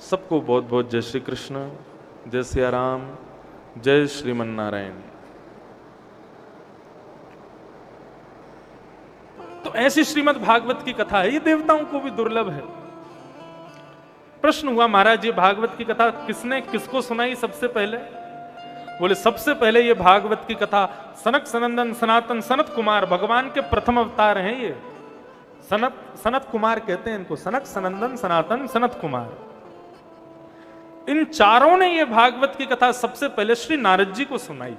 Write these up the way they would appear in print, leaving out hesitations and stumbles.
सबको बहुत बहुत जय श्री कृष्ण, जय सिया राम, जय श्रीमन नारायण। तो ऐसी श्रीमद् भागवत की कथा है, ये देवताओं को भी दुर्लभ है। प्रश्न हुआ, महाराज ये भागवत की कथा किसने किसको सुनाई सबसे पहले? बोले सबसे पहले ये भागवत की कथा सनक सनंदन सनातन सनत कुमार, भगवान के प्रथम अवतार हैं ये। सनत कुमार कहते हैं इनको, सनक सनंदन सनातन सनत कुमार। इन चारों ने ये भागवत की कथा सबसे पहले श्री नारद जी को सुनाई।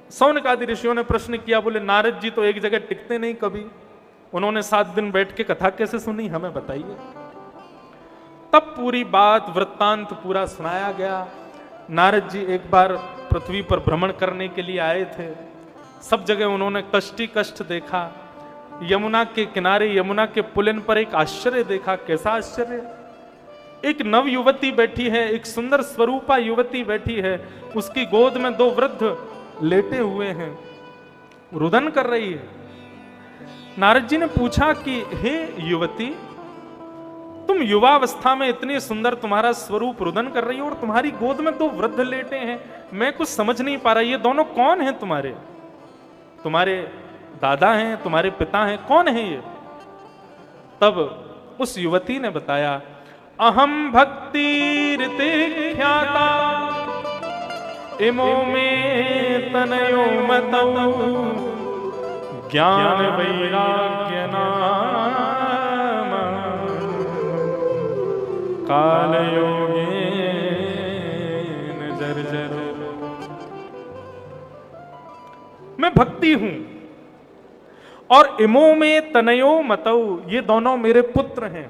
सौनक आदि ऋषियों ने प्रश्न किया, बोले नारद जी तो एक जगह टिकते नहीं कभी, उन्होंने 7 दिन बैठ के कथा कैसे सुनी, हमें बताइए। तब पूरी बात वृत्तांत पूरा सुनाया गया। नारद जी एक बार पृथ्वी पर भ्रमण करने के लिए आए थे, सब जगह उन्होंने कष्ट ही कष्ट देखा। यमुना के किनारे यमुना के पुलिन पर एक आश्चर्य देखा। कैसा आश्चर्य? एक नव युवती बैठी है, एक सुंदर स्वरूपा युवती बैठी है, उसकी गोद में 2 वृद्ध लेटे हुए हैं, रुदन कर रही है। नारद जी ने पूछा कि हे युवती, तुम युवावस्था में इतनी सुंदर तुम्हारा स्वरूप रुदन कर रही हो और तुम्हारी गोद में 2 वृद्ध लेटे हैं, मैं कुछ समझ नहीं पा रहा, ये दोनों कौन हैं तुम्हारे? तुम्हारे दादा हैं, तुम्हारे पिता हैं, कौन है ये? तब उस युवती ने बताया, अहम भक्ति ऋते ख्याता इमो में तनयो मतौ ज्ञान वैराग्य नाम काल योगेन जर्जर। मैं भक्ति हूं और इमो में तनयो मतौ, ये दोनों मेरे पुत्र हैं।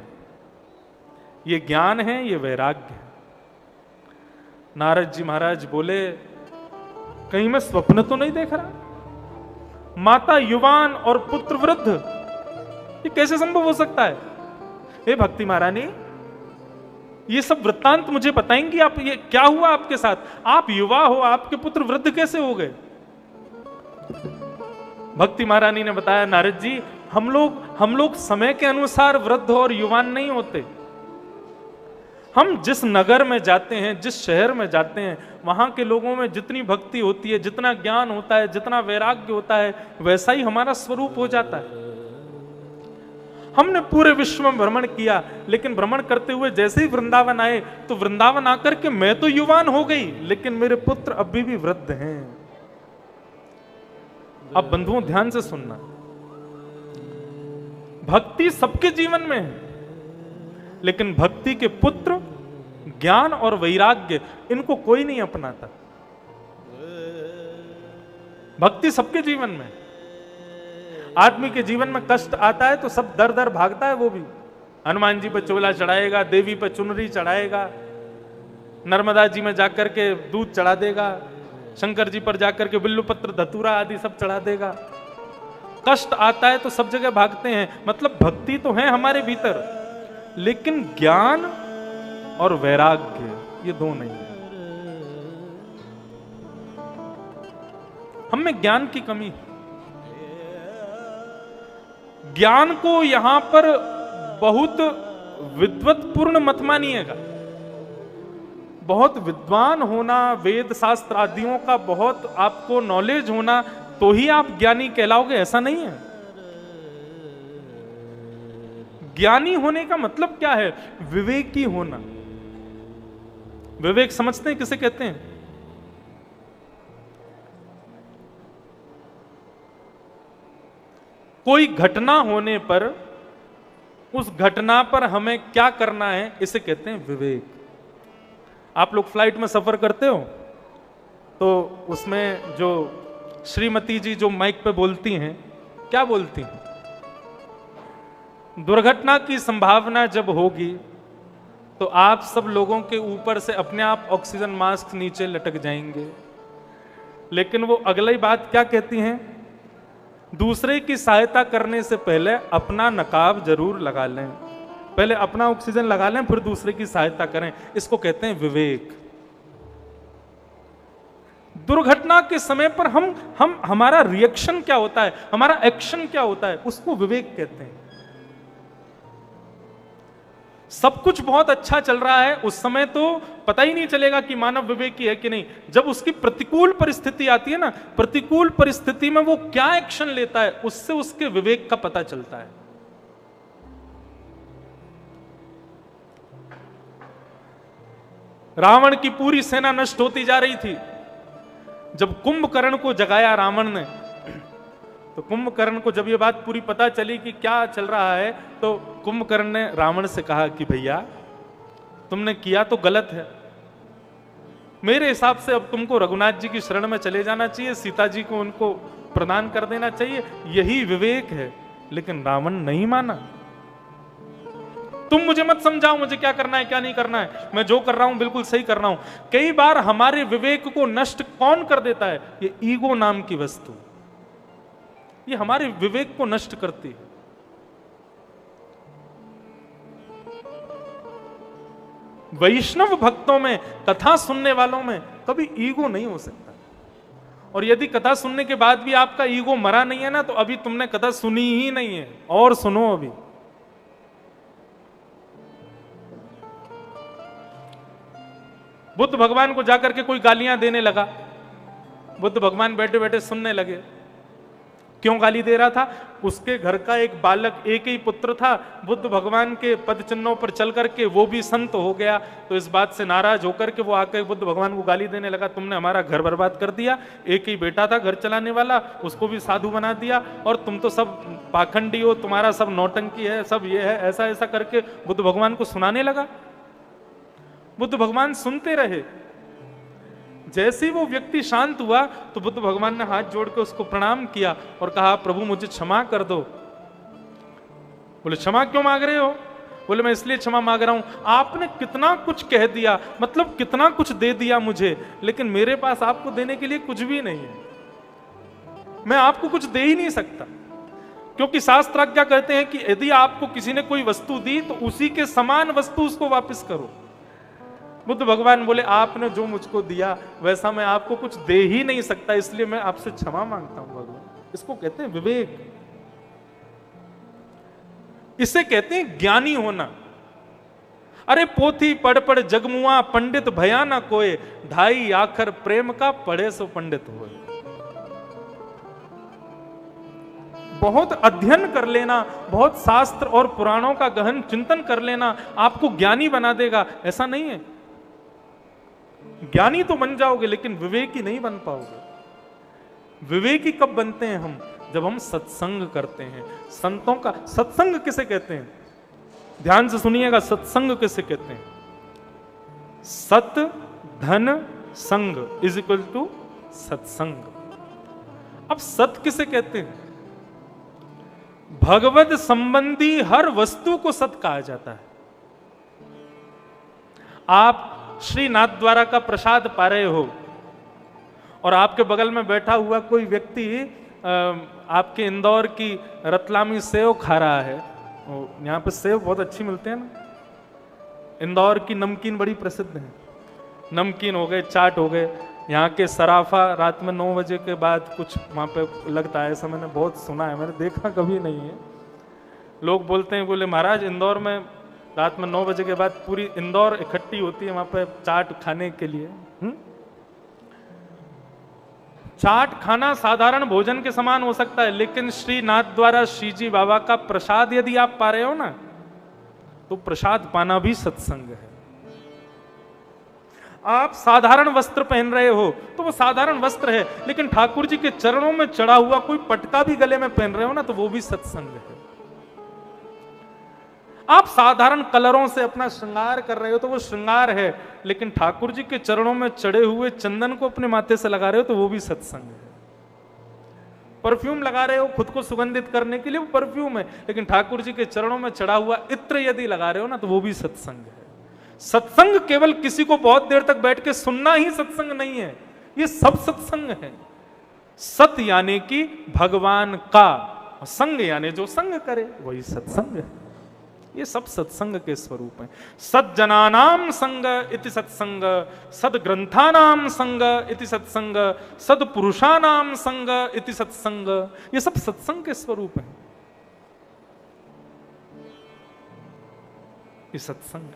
ये ज्ञान है, ये वैराग्य है। नारद जी महाराज बोले, कहीं मैं स्वप्न तो नहीं देख रहा? माता युवान और पुत्र वृद्ध, ये कैसे संभव हो सकता है? हे भक्ति महारानी, ये सब वृत्तांत मुझे बताएंगी आप, ये क्या हुआ आपके साथ? आप युवा हो, आपके पुत्र वृद्ध कैसे हो गए? भक्ति महारानी ने बताया, नारद जी हम लोग समय के अनुसार वृद्ध और युवान नहीं होते। हम जिस नगर में जाते हैं, जिस शहर में जाते हैं, वहां के लोगों में जितनी भक्ति होती है, जितना ज्ञान होता है, जितना वैराग्य होता है, वैसा ही हमारा स्वरूप हो जाता है। हमने पूरे विश्व में भ्रमण किया, लेकिन भ्रमण करते हुए जैसे ही वृंदावन आए, तो वृंदावन आकर के मैं तो युवान हो गई, लेकिन मेरे पुत्र अभी भी वृद्ध हैं। अब बंधुओं ध्यान से सुनना, भक्ति सबके जीवन में है, लेकिन भक्ति के पुत्र ज्ञान और वैराग्य, इनको कोई नहीं अपनाता। भक्ति सबके जीवन में। आदमी के जीवन में कष्ट आता है तो सब दर दर भागता है। वो भी हनुमान जी पर चोला चढ़ाएगा, देवी पर चुनरी चढ़ाएगा, नर्मदा जी में जाकर के दूध चढ़ा देगा, शंकर जी पर जाकर के बिल्लुपत्र धतूरा आदि सब चढ़ा देगा। कष्ट आता है तो सब जगह भागते हैं। मतलब भक्ति तो है हमारे भीतर, लेकिन ज्ञान और वैराग्य ये 2 नहीं है। हम में ज्ञान की कमी है। ज्ञान को यहां पर बहुत विद्वत्पूर्ण मत मानिएगा। बहुत विद्वान होना, वेद शास्त्र आदियों का बहुत आपको नॉलेज होना तो ही आप ज्ञानी कहलाओगे, ऐसा नहीं है। ज्ञानी होने का मतलब क्या है? विवेकी होना। विवेक समझते हैं किसे कहते हैं? कोई घटना होने पर उस घटना पर हमें क्या करना है, इसे कहते हैं विवेक। आप लोग फ्लाइट में सफर करते हो तो उसमें जो श्रीमती जी जो माइक पे बोलती हैं, क्या बोलती हैं? दुर्घटना की संभावना जब होगी तो आप सब लोगों के ऊपर से अपने आप ऑक्सीजन मास्क नीचे लटक जाएंगे। लेकिन वो अगली बात क्या कहती हैं? दूसरे की सहायता करने से पहले अपना नकाब जरूर लगा लें। पहले अपना ऑक्सीजन लगा लें, फिर दूसरे की सहायता करें। इसको कहते हैं विवेक। दुर्घटना के समय पर हमारा रिएक्शन क्या होता है, हमारा एक्शन क्या होता है, उसको विवेक कहते हैं। सब कुछ बहुत अच्छा चल रहा है, उस समय तो पता ही नहीं चलेगा कि मानव विवेकी है कि नहीं। जब उसकी प्रतिकूल परिस्थिति आती है ना, प्रतिकूल परिस्थिति में वो क्या एक्शन लेता है, उससे उसके विवेक का पता चलता है। रावण की पूरी सेना नष्ट होती जा रही थी। जब कुंभकर्ण को जगाया रावण ने, तो कुंभकर्ण को जब ये बात पूरी पता चली कि क्या चल रहा है, तो कुंभकर्ण ने रावण से कहा कि भैया तुमने किया तो गलत है, मेरे हिसाब से अब तुमको रघुनाथ जी की शरण में चले जाना चाहिए, सीता जी को उनको प्रदान कर देना चाहिए, यही विवेक है। लेकिन रावण नहीं माना। तुम मुझे मत समझाओ मुझे क्या करना है क्या नहीं करना है, मैं जो कर रहा हूं बिल्कुल सही कर रहा हूं। कई बार हमारे विवेक को नष्ट कौन कर देता है? ये ईगो नाम की वस्तु, ये हमारे विवेक को नष्ट करती है। वैष्णव भक्तों में, कथा सुनने वालों में कभी ईगो नहीं हो सकता। और यदि कथा सुनने के बाद भी आपका ईगो मरा नहीं है ना, तो अभी तुमने कथा सुनी ही नहीं है। और सुनो, अभी बुद्ध भगवान को जाकर के कोई गालियां देने लगा, बुद्ध भगवान बैठे बैठे सुनने लगे। क्यों गाली दे रहा था? उसके घर का एक बालक, एक ही पुत्र था, बुद्ध भगवान के पद चिन्हों पर चल करके वो भी संत हो गया। तो इस बात से नाराज होकर के वो आकर बुद्ध भगवान को गाली देने लगा, तुमने हमारा घर बर्बाद कर दिया, एक ही बेटा था घर चलाने वाला, उसको भी साधु बना दिया, और तुम तो सब पाखंडी हो, तुम्हारा सब नौटंकी है, सब ये है, ऐसा ऐसा करके बुद्ध भगवान को सुनाने लगा। बुद्ध भगवान सुनते रहे। जैसे ही वो व्यक्ति शांत हुआ तो बुद्ध भगवान ने हाथ जोड़ के उसको प्रणाम किया और कहा, प्रभु मुझे क्षमा कर दो। बोले, क्षमा क्यों मांग रहे हो? बोले, मैं इसलिए क्षमा मांग रहा हूं, आपने कितना कुछ कह दिया, मतलब कितना कुछ दे दिया मुझे, लेकिन मेरे पास आपको देने के लिए कुछ भी नहीं है। मैं आपको कुछ दे ही नहीं सकता, क्योंकि शास्त्राज्ञा कहते हैं कि यदि आपको किसी ने कोई वस्तु दी तो उसी के समान वस्तु उसको वापस करो। बुद्ध भगवान बोले, आपने जो मुझको दिया वैसा मैं आपको कुछ दे ही नहीं सकता, इसलिए मैं आपसे क्षमा मांगता हूं भगवान। इसको कहते हैं विवेक, इसे कहते हैं ज्ञानी होना। अरे पोथी पढ़ पढ़ जगमुआ, पंडित भया ना कोय, ढाई आखर प्रेम का पढ़े सो पंडित होए। बहुत अध्ययन कर लेना, बहुत शास्त्र और पुराणों का गहन चिंतन कर लेना आपको ज्ञानी बना देगा, ऐसा नहीं है। ज्ञानी तो बन जाओगे लेकिन विवेकी नहीं बन पाओगे। विवेकी कब बनते हैं हम? जब हम सत्संग करते हैं। संतों का सत्संग किसे कहते हैं? ध्यान से सुनिएगा, सत्संग किसे कहते हैं? सत धन संग इज इक्वल टू सत्संग। अब सत किसे कहते हैं? भगवत संबंधी हर वस्तु को सत कहा जाता है। आप श्री नाथ द्वारा का प्रसाद पा रहे हो और आपके बगल में बैठा हुआ कोई व्यक्ति आपके इंदौर की रतलामी सेव खा रहा है। यहाँ पे सेव बहुत अच्छी मिलते हैं ना, इंदौर की नमकीन बड़ी प्रसिद्ध है। नमकीन हो गए, चाट हो गए, यहाँ के सराफा रात में 9 बजे के बाद कुछ वहाँ पे लगता है, ऐसा मैंने बहुत सुना है, मैंने देखा कभी नहीं है। लोग बोलते हैं, बोले महाराज इंदौर में रात में 9 बजे के बाद पूरी इंदौर इकट्ठी होती है वहां पे चाट खाने के लिए। चाट खाना साधारण भोजन के समान हो सकता है, लेकिन श्री नाथ द्वारा श्री जी बाबा का प्रसाद यदि आप पा रहे हो ना, तो प्रसाद पाना भी सत्संग है। आप साधारण वस्त्र पहन रहे हो तो वो साधारण वस्त्र है, लेकिन ठाकुर जी के चरणों में चढ़ा हुआ कोई पटका भी गले में पहन रहे हो ना, तो वो भी सत्संग है। आप साधारण कलरों से अपना श्रृंगार कर रहे हो तो वो श्रृंगार है, लेकिन ठाकुर जी के चरणों में चढ़े हुए चंदन को अपने माथे से लगा रहे हो तो वो भी सत्संग है। परफ्यूम लगा रहे हो खुद को सुगंधित करने के लिए, वो परफ्यूम है, लेकिन ठाकुर जी के चरणों में चढ़ा हुआ इत्र यदि लगा रहे हो ना, तो वो भी सत्संग है। सत्संग केवल किसी को बहुत देर तक बैठ के सुनना ही सत्संग नहीं है, ये सब सत्संग है। सत यानी कि भगवान का, संग यानी जो संग करे वही सत्संग है। ये सब सत्संग के स्वरूप हैं। सज्जनानाम संग इति सत्संग, सद्ग्रंथानाम संग इति सत्संग, सद्पुरुषानाम संग इति सत्संग, ये सब सत्संग के स्वरूप हैं। ये सत्संग।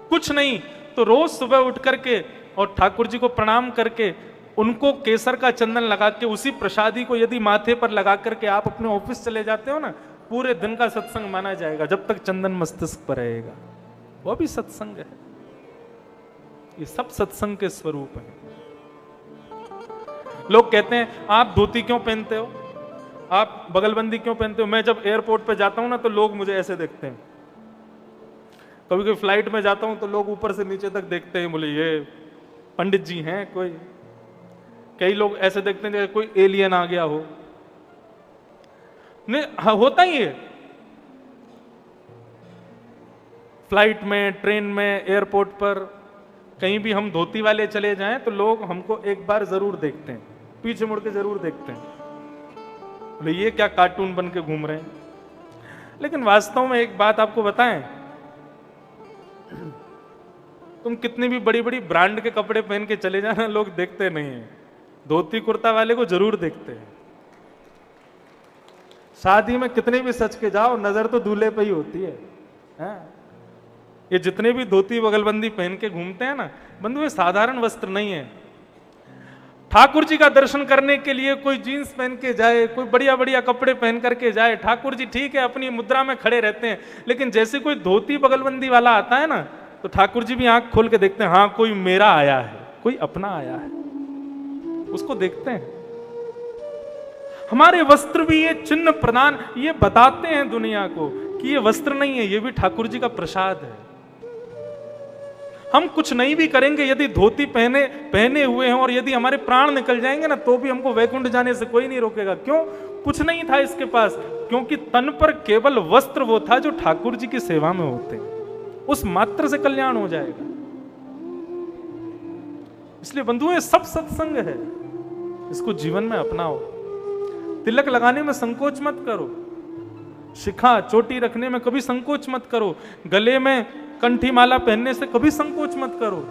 कुछ नहीं तो रोज सुबह उठ करके और ठाकुर जी को प्रणाम करके उनको केसर का चंदन लगा के उसी प्रसादी को यदि माथे पर लगा करके आप अपने ऑफिस चले जाते हो ना, पूरे दिन का सत्संग माना जाएगा जब तक चंदन मस्तिष्क पर रहेगा। वो भी सत्संग है। ये सब सत्संग के स्वरूप है। लोग कहते हैं आप धोती क्यों पहनते हो, आप बगलबंदी क्यों पहनते हो। मैं जब एयरपोर्ट पे जाता हूं ना तो लोग मुझे ऐसे देखते हैं। कभी कभी फ्लाइट में जाता हूं तो लोग ऊपर से नीचे तक देखते हैं, बोले ये पंडित जी हैं कोई। कई लोग ऐसे देखते हैं जैसे कोई एलियन आ गया हो। नहीं, हाँ, होता ही है। फ्लाइट में, ट्रेन में, एयरपोर्ट पर कहीं भी हम धोती वाले चले जाएं तो लोग हमको एक बार जरूर देखते हैं, पीछे मुड़ के जरूर देखते हैं, बोले ये क्या कार्टून बन के घूम रहे हैं। लेकिन वास्तव में एक बात आपको बताएं, तुम कितनी भी बड़ी बड़ी ब्रांड के कपड़े पहन के चले जाना, लोग देखते नहीं है। धोती कुर्ता वाले को जरूर देखते हैं। शादी में कितने भी सच के जाओ, नजर तो दूल्हे पे ही होती है। ये जितने भी धोती बगलबंदी पहन के घूमते हैं ना बंधु, ये साधारण वस्त्र नहीं है। ठाकुर जी का दर्शन करने के लिए कोई जीन्स पहन के जाए, कोई बढ़िया बढ़िया कपड़े पहन करके जाए, ठाकुर जी ठीक है अपनी मुद्रा में खड़े रहते हैं, लेकिन जैसे कोई धोती बगलबंदी वाला आता है ना तो ठाकुर जी भी आंख खोल के देखते हैं, हाँ कोई मेरा आया है, कोई अपना आया है, उसको देखते हैं। हमारे वस्त्र भी ये चिन्ह प्रदान, ये बताते हैं दुनिया को कि ये वस्त्र नहीं है, ये भी ठाकुर जी का प्रसाद है। हम कुछ नहीं भी करेंगे, यदि धोती पहने हुए हैं और यदि हमारे प्राण निकल जाएंगे ना तो भी हमको वैकुंठ जाने से कोई नहीं रोकेगा। क्यों? कुछ नहीं था इसके पास, क्योंकि तन पर केवल वस्त्र वो था जो ठाकुर जी की सेवा में होते, उस मात्र से कल्याण हो जाएगा। इसलिए बंधुओं ये सब सत्संग है, इसको जीवन में अपनाओ। तिलक लगाने में संकोच मत करो, शिखा चोटी रखने में कभी संकोच मत करो, गले में कंठी माला पहनने से कभी संकोच मत करो।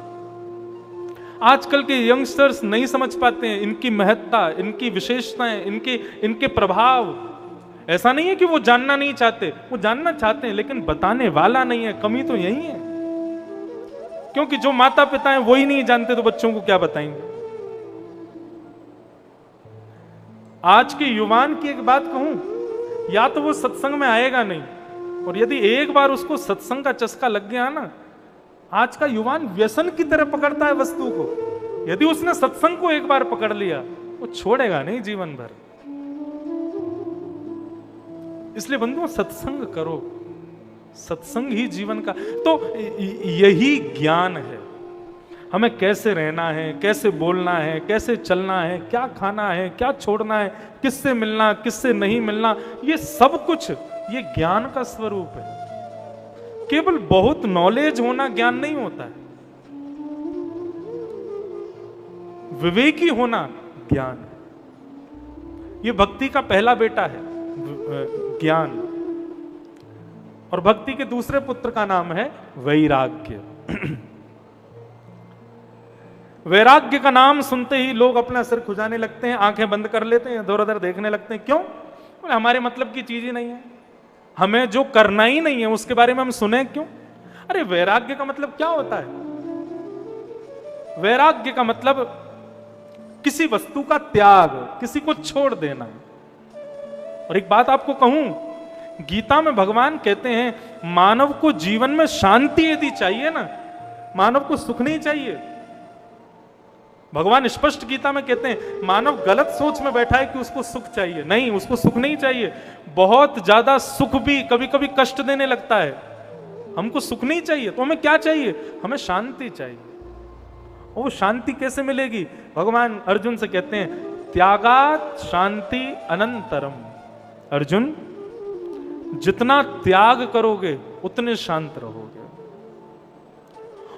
आजकल के यंगस्टर्स नहीं समझ पाते हैं इनकी महत्ता, इनकी विशेषताएं, इनके प्रभाव। ऐसा नहीं है कि वो जानना नहीं चाहते, वो जानना चाहते हैं लेकिन बताने वाला नहीं है। कमी तो यही है, क्योंकि जो माता पिता हैं वही नहीं जानते तो बच्चों को क्या बताएंगे। आज के युवान की एक बात कहूं, या तो वो सत्संग में आएगा नहीं, और यदि एक बार उसको सत्संग का चस्का लग गया ना, आज का युवान व्यसन की तरह पकड़ता है वस्तु को। यदि उसने सत्संग को एक बार पकड़ लिया वो छोड़ेगा नहीं जीवन भर। इसलिए बंधुओं सत्संग करो, सत्संग ही जीवन का तो यही ज्ञान है। हमें कैसे रहना है, कैसे बोलना है, कैसे चलना है, क्या खाना है, क्या छोड़ना है, किससे मिलना, किससे नहीं मिलना, ये सब कुछ ये ज्ञान का स्वरूप है। केवल बहुत नॉलेज होना ज्ञान नहीं होता है, विवेकी होना ज्ञान है। ये भक्ति का पहला बेटा है ज्ञान, और भक्ति के दूसरे पुत्र का नाम है वैराग्य। वैराग्य का नाम सुनते ही लोग अपना सिर खुजाने लगते हैं, आंखें बंद कर लेते हैं, इधर उधर देखने लगते हैं। क्यों? बोले हमारे मतलब की चीज ही नहीं है, हमें जो करना ही नहीं है उसके बारे में हम सुने क्यों? अरे वैराग्य का मतलब क्या होता है? वैराग्य का मतलब किसी वस्तु का त्याग, किसी को छोड़ देना। और एक बात आपको कहूं, गीता में भगवान कहते हैं मानव को जीवन में शांति यदि चाहिए ना, मानव को सुख नहीं चाहिए। भगवान स्पष्ट गीता में कहते हैं मानव गलत सोच में बैठा है कि उसको सुख चाहिए। नहीं, उसको सुख नहीं चाहिए। बहुत ज्यादा सुख भी कभी कभी कष्ट देने लगता है। हमको सुख नहीं चाहिए, तो हमें क्या चाहिए? हमें शांति चाहिए। वो शांति कैसे मिलेगी? भगवान अर्जुन से कहते हैं त्यागात शांति अनंतरम। अर्जुन, जितना त्याग करोगे उतने शांत रहोगे,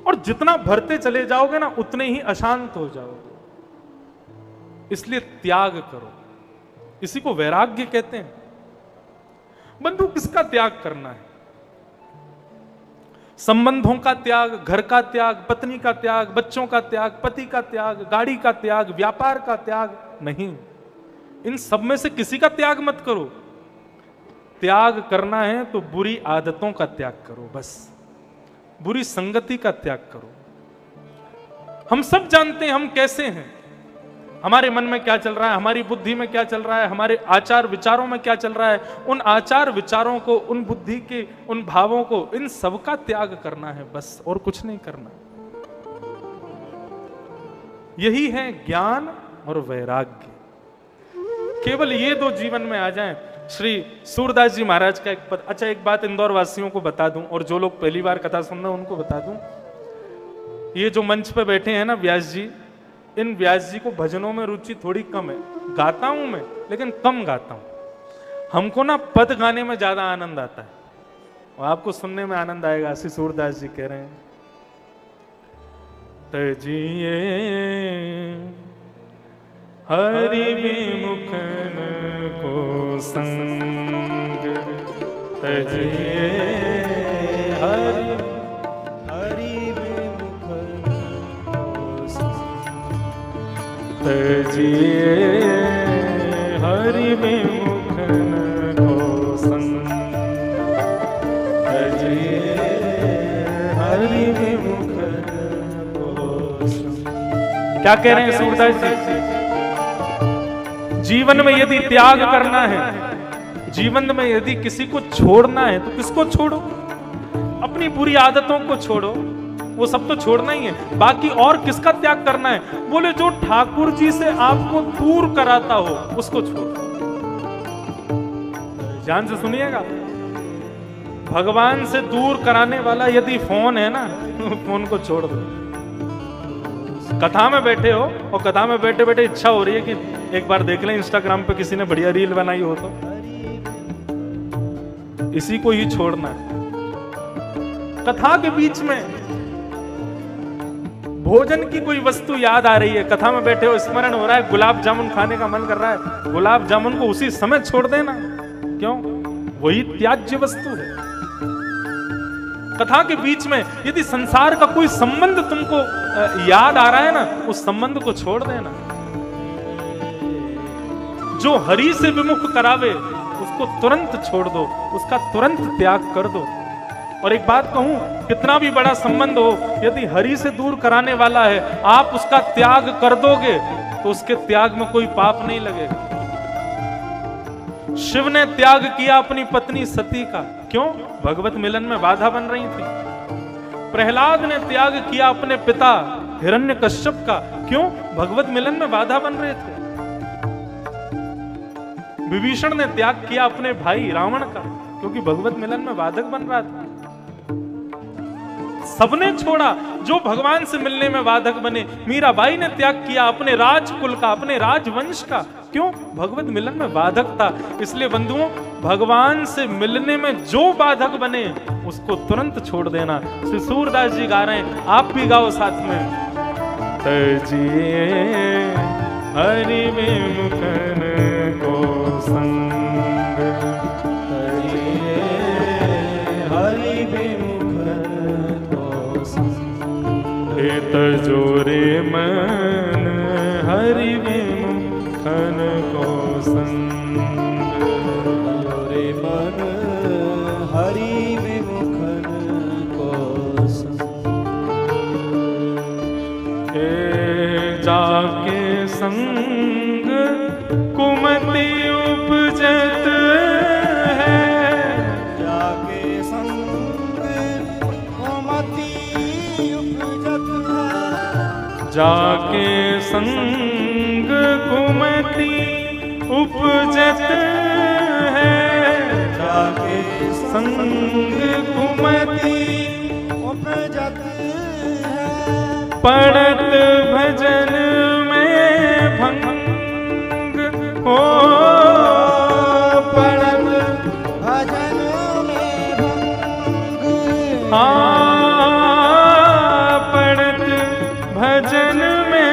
और जितना भरते चले जाओगे ना उतने ही अशांत हो जाओगे। इसलिए त्याग करो, इसी को वैराग्य कहते हैं। बंधु, किसका त्याग करना है? संबंधों का त्याग, घर का त्याग, पत्नी का त्याग, बच्चों का त्याग, पति का त्याग, गाड़ी का त्याग, व्यापार का त्याग नहीं। इन सब में से किसी का त्याग मत करो। त्याग करना है तो बुरी आदतों का त्याग करो, बस बुरी संगति का त्याग करो। हम सब जानते हैं हम कैसे हैं, हमारे मन में क्या चल रहा है, हमारी बुद्धि में क्या चल रहा है, हमारे आचार विचारों में क्या चल रहा है। उन आचार विचारों को, उन बुद्धि के उन भावों को, इन सब का त्याग करना है बस, और कुछ नहीं करना। यही है ज्ञान और वैराग्य। केवल ये दो जीवन में आ जाएं। श्री सूरदास जी महाराज का एक पद, अच्छा एक बात इंदौर वासियों को बता दूं, और जो लोग पहली बार कथा सुन रहे हैं उनको बता दूं, ये जो मंच पे बैठे हैं ना व्यास जी, इन व्यास जी को भजनों में रुचि थोड़ी कम है। गाता हूं मैं, लेकिन कम गाता हूं। हमको ना पद गाने में ज्यादा आनंद आता है, और आपको सुनने में आनंद आएगा। श्री सूरदास जी कह रहे हैं, तजिए हरि विमुखन को संग, तजिए हरि विमुखन को संग, तजिए हरि विमुखन को संग, तजिए हरि विमुखन को संग। क्या कह रहे हैं सूरदास जी? जीवन में यदि त्याग करना है, जीवन में यदि किसी को छोड़ना है, तो किसको छोड़ो? अपनी बुरी आदतों को छोड़ो, वो सब तो छोड़ना ही है। बाकी और किसका त्याग करना है? बोले जो ठाकुर जी से आपको दूर कराता हो उसको छोड़ो। ध्यान से सुनिएगा, भगवान से दूर कराने वाला यदि फोन है ना, फोन को छोड़ दो। कथा में बैठे हो और कथा में बैठे बैठे इच्छा हो रही है कि एक बार देख लें इंस्टाग्राम पे किसी ने बढ़िया रील बनाई हो, तो इसी को ही छोड़ना है। कथा के बीच में भोजन की कोई वस्तु याद आ रही है, कथा में बैठे हो, स्मरण हो रहा है, गुलाब जामुन खाने का मन कर रहा है, गुलाब जामुन को उसी समय छोड़ देना। क्यों? वही त्याज्य वस्तु है। कथा के बीच में यदि संसार का कोई संबंध तुमको याद आ रहा है ना, उस संबंध को छोड़ देना। जो हरि से विमुख करावे उसको तुरंत छोड़ दो, उसका तुरंत त्याग कर दो। और एक बात कहूं, कितना भी बड़ा संबंध हो, यदि हरि से दूर कराने वाला है, आप उसका त्याग कर दोगे तो उसके त्याग में कोई पाप नहीं लगेगा। शिव ने त्याग किया अपनी पत्नी सती का, क्यों? भगवत मिलन में बाधा बन रही थी। प्रहलाद ने त्याग किया अपने पिता हिरण्यकश्यप का, क्यों? भगवत मिलन में बाधा बन रहे थे। विभीषण ने त्याग किया अपने भाई रावण का, क्योंकि भगवत मिलन में बाधक बन रहा था। सबने छोड़ा जो भगवान से मिलने में बाधक बने। मीराबाई ने त्याग किया अपने राजकुल का, अपने राजवंश का, क्यों? भगवत मिलन में बाधक था। इसलिए बंधुओं, भगवान से मिलने में जो बाधक बने उसको तुरंत छोड़ देना। श्री सूरदास जी गा रहे हैं, आप भी गाओ साथ में। तजिए हरि विमुखन को संग, तजिए हरि विमुखन को संग, तजोरे मन हरि विमुखन को संग, तजोरे मन हरि विमुखन को संग। जाके संग कुमति उपजत है, जाके संग कुमति उपजत है, जाके संग कुमति उपजत है, जाके संग कुमति उपजत है, पड़त भजन में भंग हो, पड़त भजन में भंग, पड़त भजन में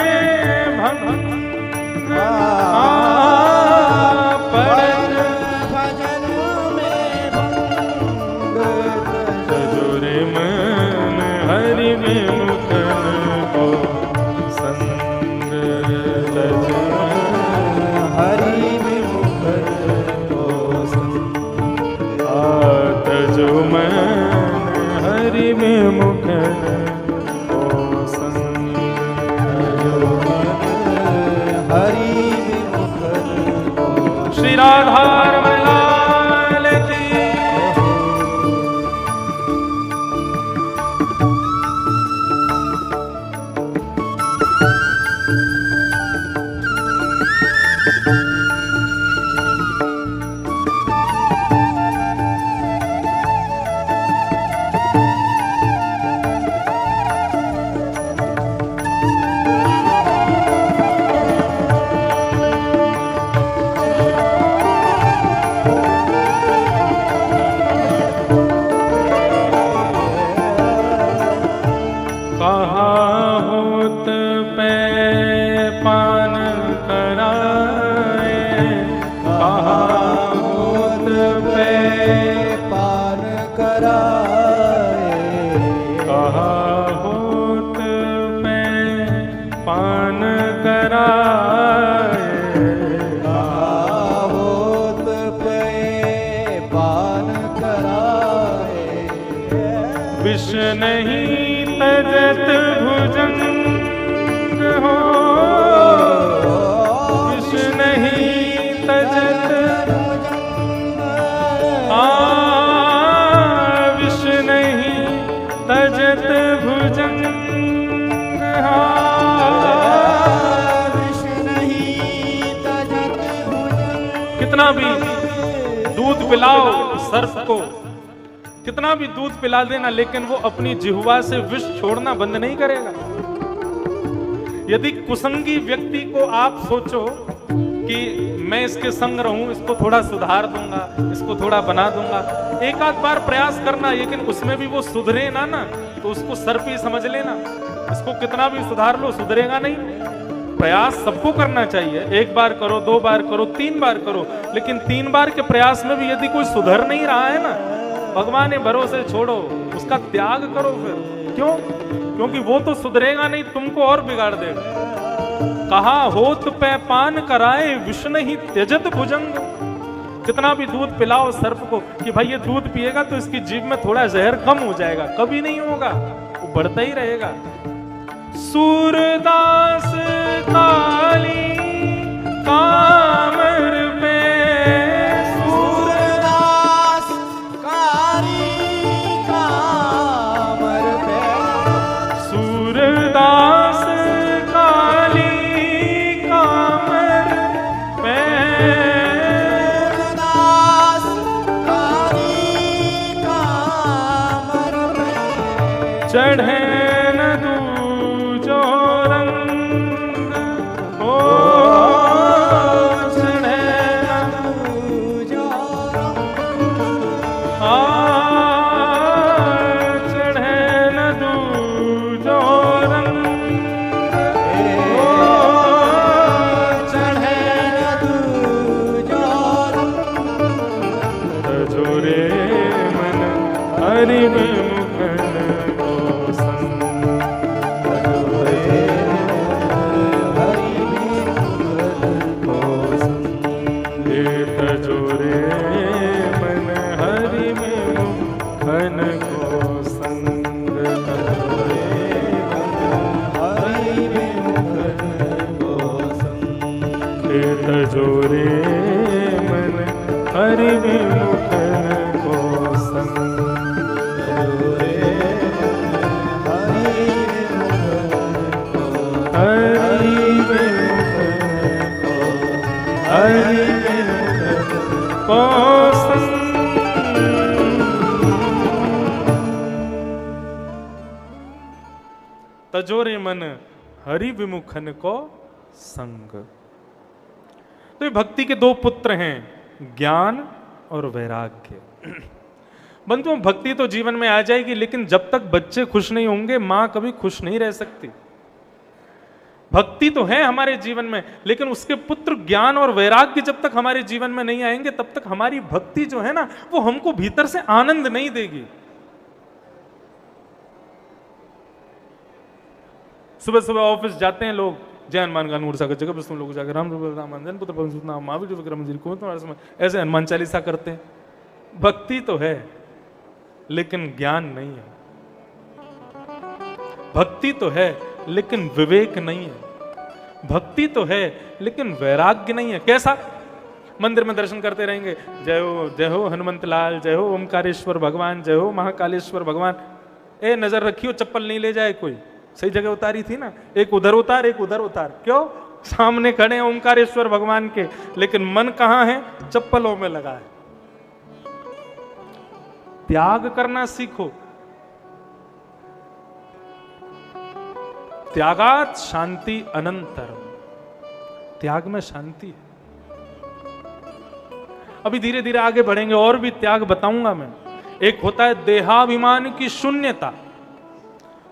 भंग, पड़त भजन में भंग, तजोरे मन हरि विमुखन को संग, तजोरे हरि विमुखन को संग। पान कराए, कहा होत पे पान कराए, कहा होत पे पान कराए, विष नहीं तजत भुजंग हो, विष नहीं तजत, विष नहीं तजत भुजंग, विष नहीं तजत भुजंग। कितना भी दूध पिलाओ सर्प को, कितना भी दूध पिला देना, लेकिन वो अपनी जिह्वा से विष छोड़ना बंद नहीं करेगा। यदि कुसंगी व्यक्ति को आप सोचो कि मैं इसके संग रहूं, इसको थोड़ा सुधार दूंगा, इसको थोड़ा बना दूंगा, एक आध बार प्रयास करना, लेकिन उसमें भी वो सुधरे ना तो उसको सर्प ही समझ लेना। इसको कितना भी सुधार लो, सुधरेगा नहीं। प्रयास सबको करना चाहिए, एक बार करो, 2 बार करो, 3 बार करो, लेकिन 3 बार के प्रयास में भी यदि कोई सुधर नहीं रहा है ना, भगवान के भरोसे छोड़ो, उसका त्याग करो फिर। क्यों? क्योंकि वो तो सुधरेगा नहीं, तुमको और बिगाड़ देगा। कहा होत पे पान कराए, विष नहीं त्यजत भुजंग। कितना भी दूध पिलाओ सर्प को कि भाई ये दूध पिएगा तो इसकी जीभ में थोड़ा जहर कम हो जाएगा, कभी नहीं होगा, वो बढ़ता ही रहेगा। सूरदास काली कामर पे, सूरदास काली कामर पे, सूरदास काली कामर पे, सूरदास काली कामर पे, चढ़े न दूजो रंग हो, चढ़े न दूजो चढ़े न दूजो रंग हो, चढ़े न दूजो तजोरे मन हरि विमुखन को संग, तजोरे मन हरि विमुखन को संग, तजोरे मन हरि विमुखन को संग, हरि विमुखन को संग। तजोरे मन हरि विमुखन को संग। तो ये भक्ति के 2 पुत्र हैं, ज्ञान और वैराग्य। बंधुओं, भक्ति तो जीवन में आ जाएगी, लेकिन जब तक बच्चे खुश नहीं होंगे, मां कभी खुश नहीं रह सकती। भक्ति तो है हमारे जीवन में, लेकिन उसके पुत्र ज्ञान और वैराग्य जब तक हमारे जीवन में नहीं आएंगे, तब तक हमारी भक्ति जो है ना, वो हमको भीतर से आनंद नहीं देगी। सुबह सुबह ऑफिस जाते हैं लोग, जय हनुमान का नूर सागर जगह बस तुम लोग जाकर राम राम जन पुत्र पवन सुत नाम महावीर विक्रम मंदिर को तुम्हारे समय ऐसे हनुमान चालीसा करते हैं। भक्ति तो है लेकिन ज्ञान नहीं है, भक्ति तो है लेकिन विवेक नहीं है, भक्ति तो है लेकिन वैराग्य नहीं है। कैसा? मंदिर में दर्शन करते रहेंगे, जय हो हनुमंत लाल, जय हो ओमकारेश्वर भगवान, जय हो महाकालेश्वर भगवान। ए नजर रखियो चप्पल नहीं ले जाए कोई, सही जगह उतारी थी ना, एक उधर उतार एक उधर उतार। क्यों? सामने खड़े हैं ओमकारेश्वर भगवान के, लेकिन मन कहां है? चप्पलों में लगा है। त्याग करना सीखो। त्यागात शांति अनंतरम, त्याग में शांति है। अभी धीरे धीरे आगे बढ़ेंगे और भी त्याग बताऊंगा मैं। एक होता है देहाभिमान की शून्यता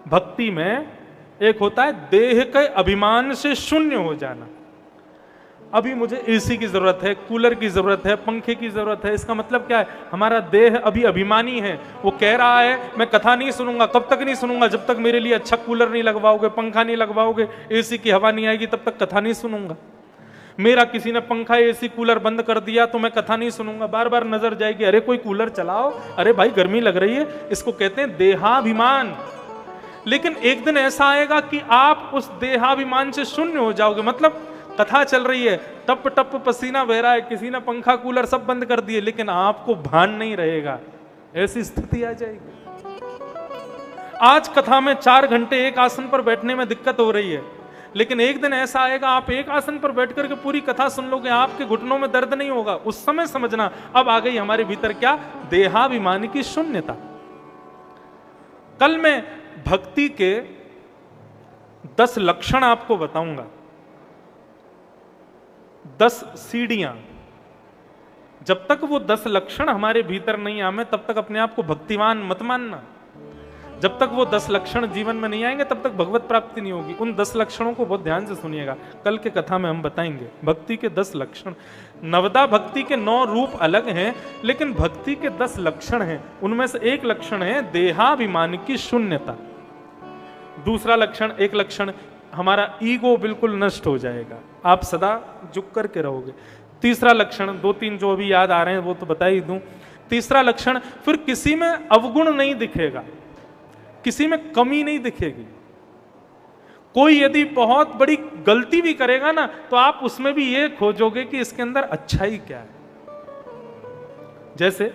भक्ति में, एक होता है देह के अभिमान से शून्य हो जाना। अभी मुझे एसी की जरूरत है, कूलर की जरूरत है, पंखे की जरूरत है। इसका मतलब क्या है? हमारा देह अभी अभिमानी है, वो कह रहा है मैं कथा नहीं सुनूंगा। कब तक नहीं सुनूंगा? जब तक मेरे लिए अच्छा कूलर नहीं लगवाओगे, पंखा नहीं लगवाओगे, एसी की हवा नहीं आएगी, तब तक कथा नहीं सुनूंगा। मेरा किसी ने पंखा एसी कूलर बंद कर दिया तो मैं कथा नहीं सुनूंगा। बार बार नजर जाएगी, अरे कोई कूलर चलाओ, अरे भाई गर्मी लग रही है। इसको कहते हैं देहाभिमान। लेकिन एक दिन ऐसा आएगा कि आप उस देहाभिमान से शून्य हो जाओगे। मतलब कथा चल रही है, टप टप पसीना बह रहा है, किसी ने पंखा कूलर सब बंद कर दिए, लेकिन आपको भान नहीं रहेगा। ऐसी स्थिति आ जाएगी। आज कथा में 4 घंटे एक आसन पर बैठने में दिक्कत हो रही है, लेकिन एक दिन ऐसा आएगा आप एक आसन पर बैठ करके पूरी कथा सुन लोगे, आपके घुटनों में दर्द नहीं होगा। उस समय समझना अब आ गई हमारे भीतर क्या? देहाभिमान की शून्यता। कल मैं भक्ति के 10 लक्षण आपको बताऊंगा, 10 सीढ़ियां। जब तक वो 10 लक्षण हमारे भीतर नहीं आए तब तक अपने आप को भक्तिमान मत मानना। जब तक वो 10 लक्षण जीवन में नहीं आएंगे तब तक भगवत प्राप्ति नहीं होगी। उन 10 लक्षणों को बहुत ध्यान से सुनिएगा, कल के कथा में हम बताएंगे भक्ति के 10 लक्षण। नवदा भक्ति के 9 रूप अलग हैं, लेकिन भक्ति के 10 लक्षण हैं। उनमें से एक लक्षण है देहाभिमान की शून्यता। दूसरा लक्षण, एक लक्षण, हमारा ईगो बिल्कुल नष्ट हो जाएगा, आप सदा झुक करके रहोगे। तीसरा लक्षण, 2-3 जो अभी याद आ रहे हैं वो तो बता ही दूं। तीसरा लक्षण, फिर किसी में अवगुण नहीं दिखेगा, किसी में कमी नहीं दिखेगी। कोई यदि बहुत बड़ी गलती भी करेगा ना तो आप उसमें भी ये खोजोगे कि इसके अंदर अच्छाई क्या है। जैसे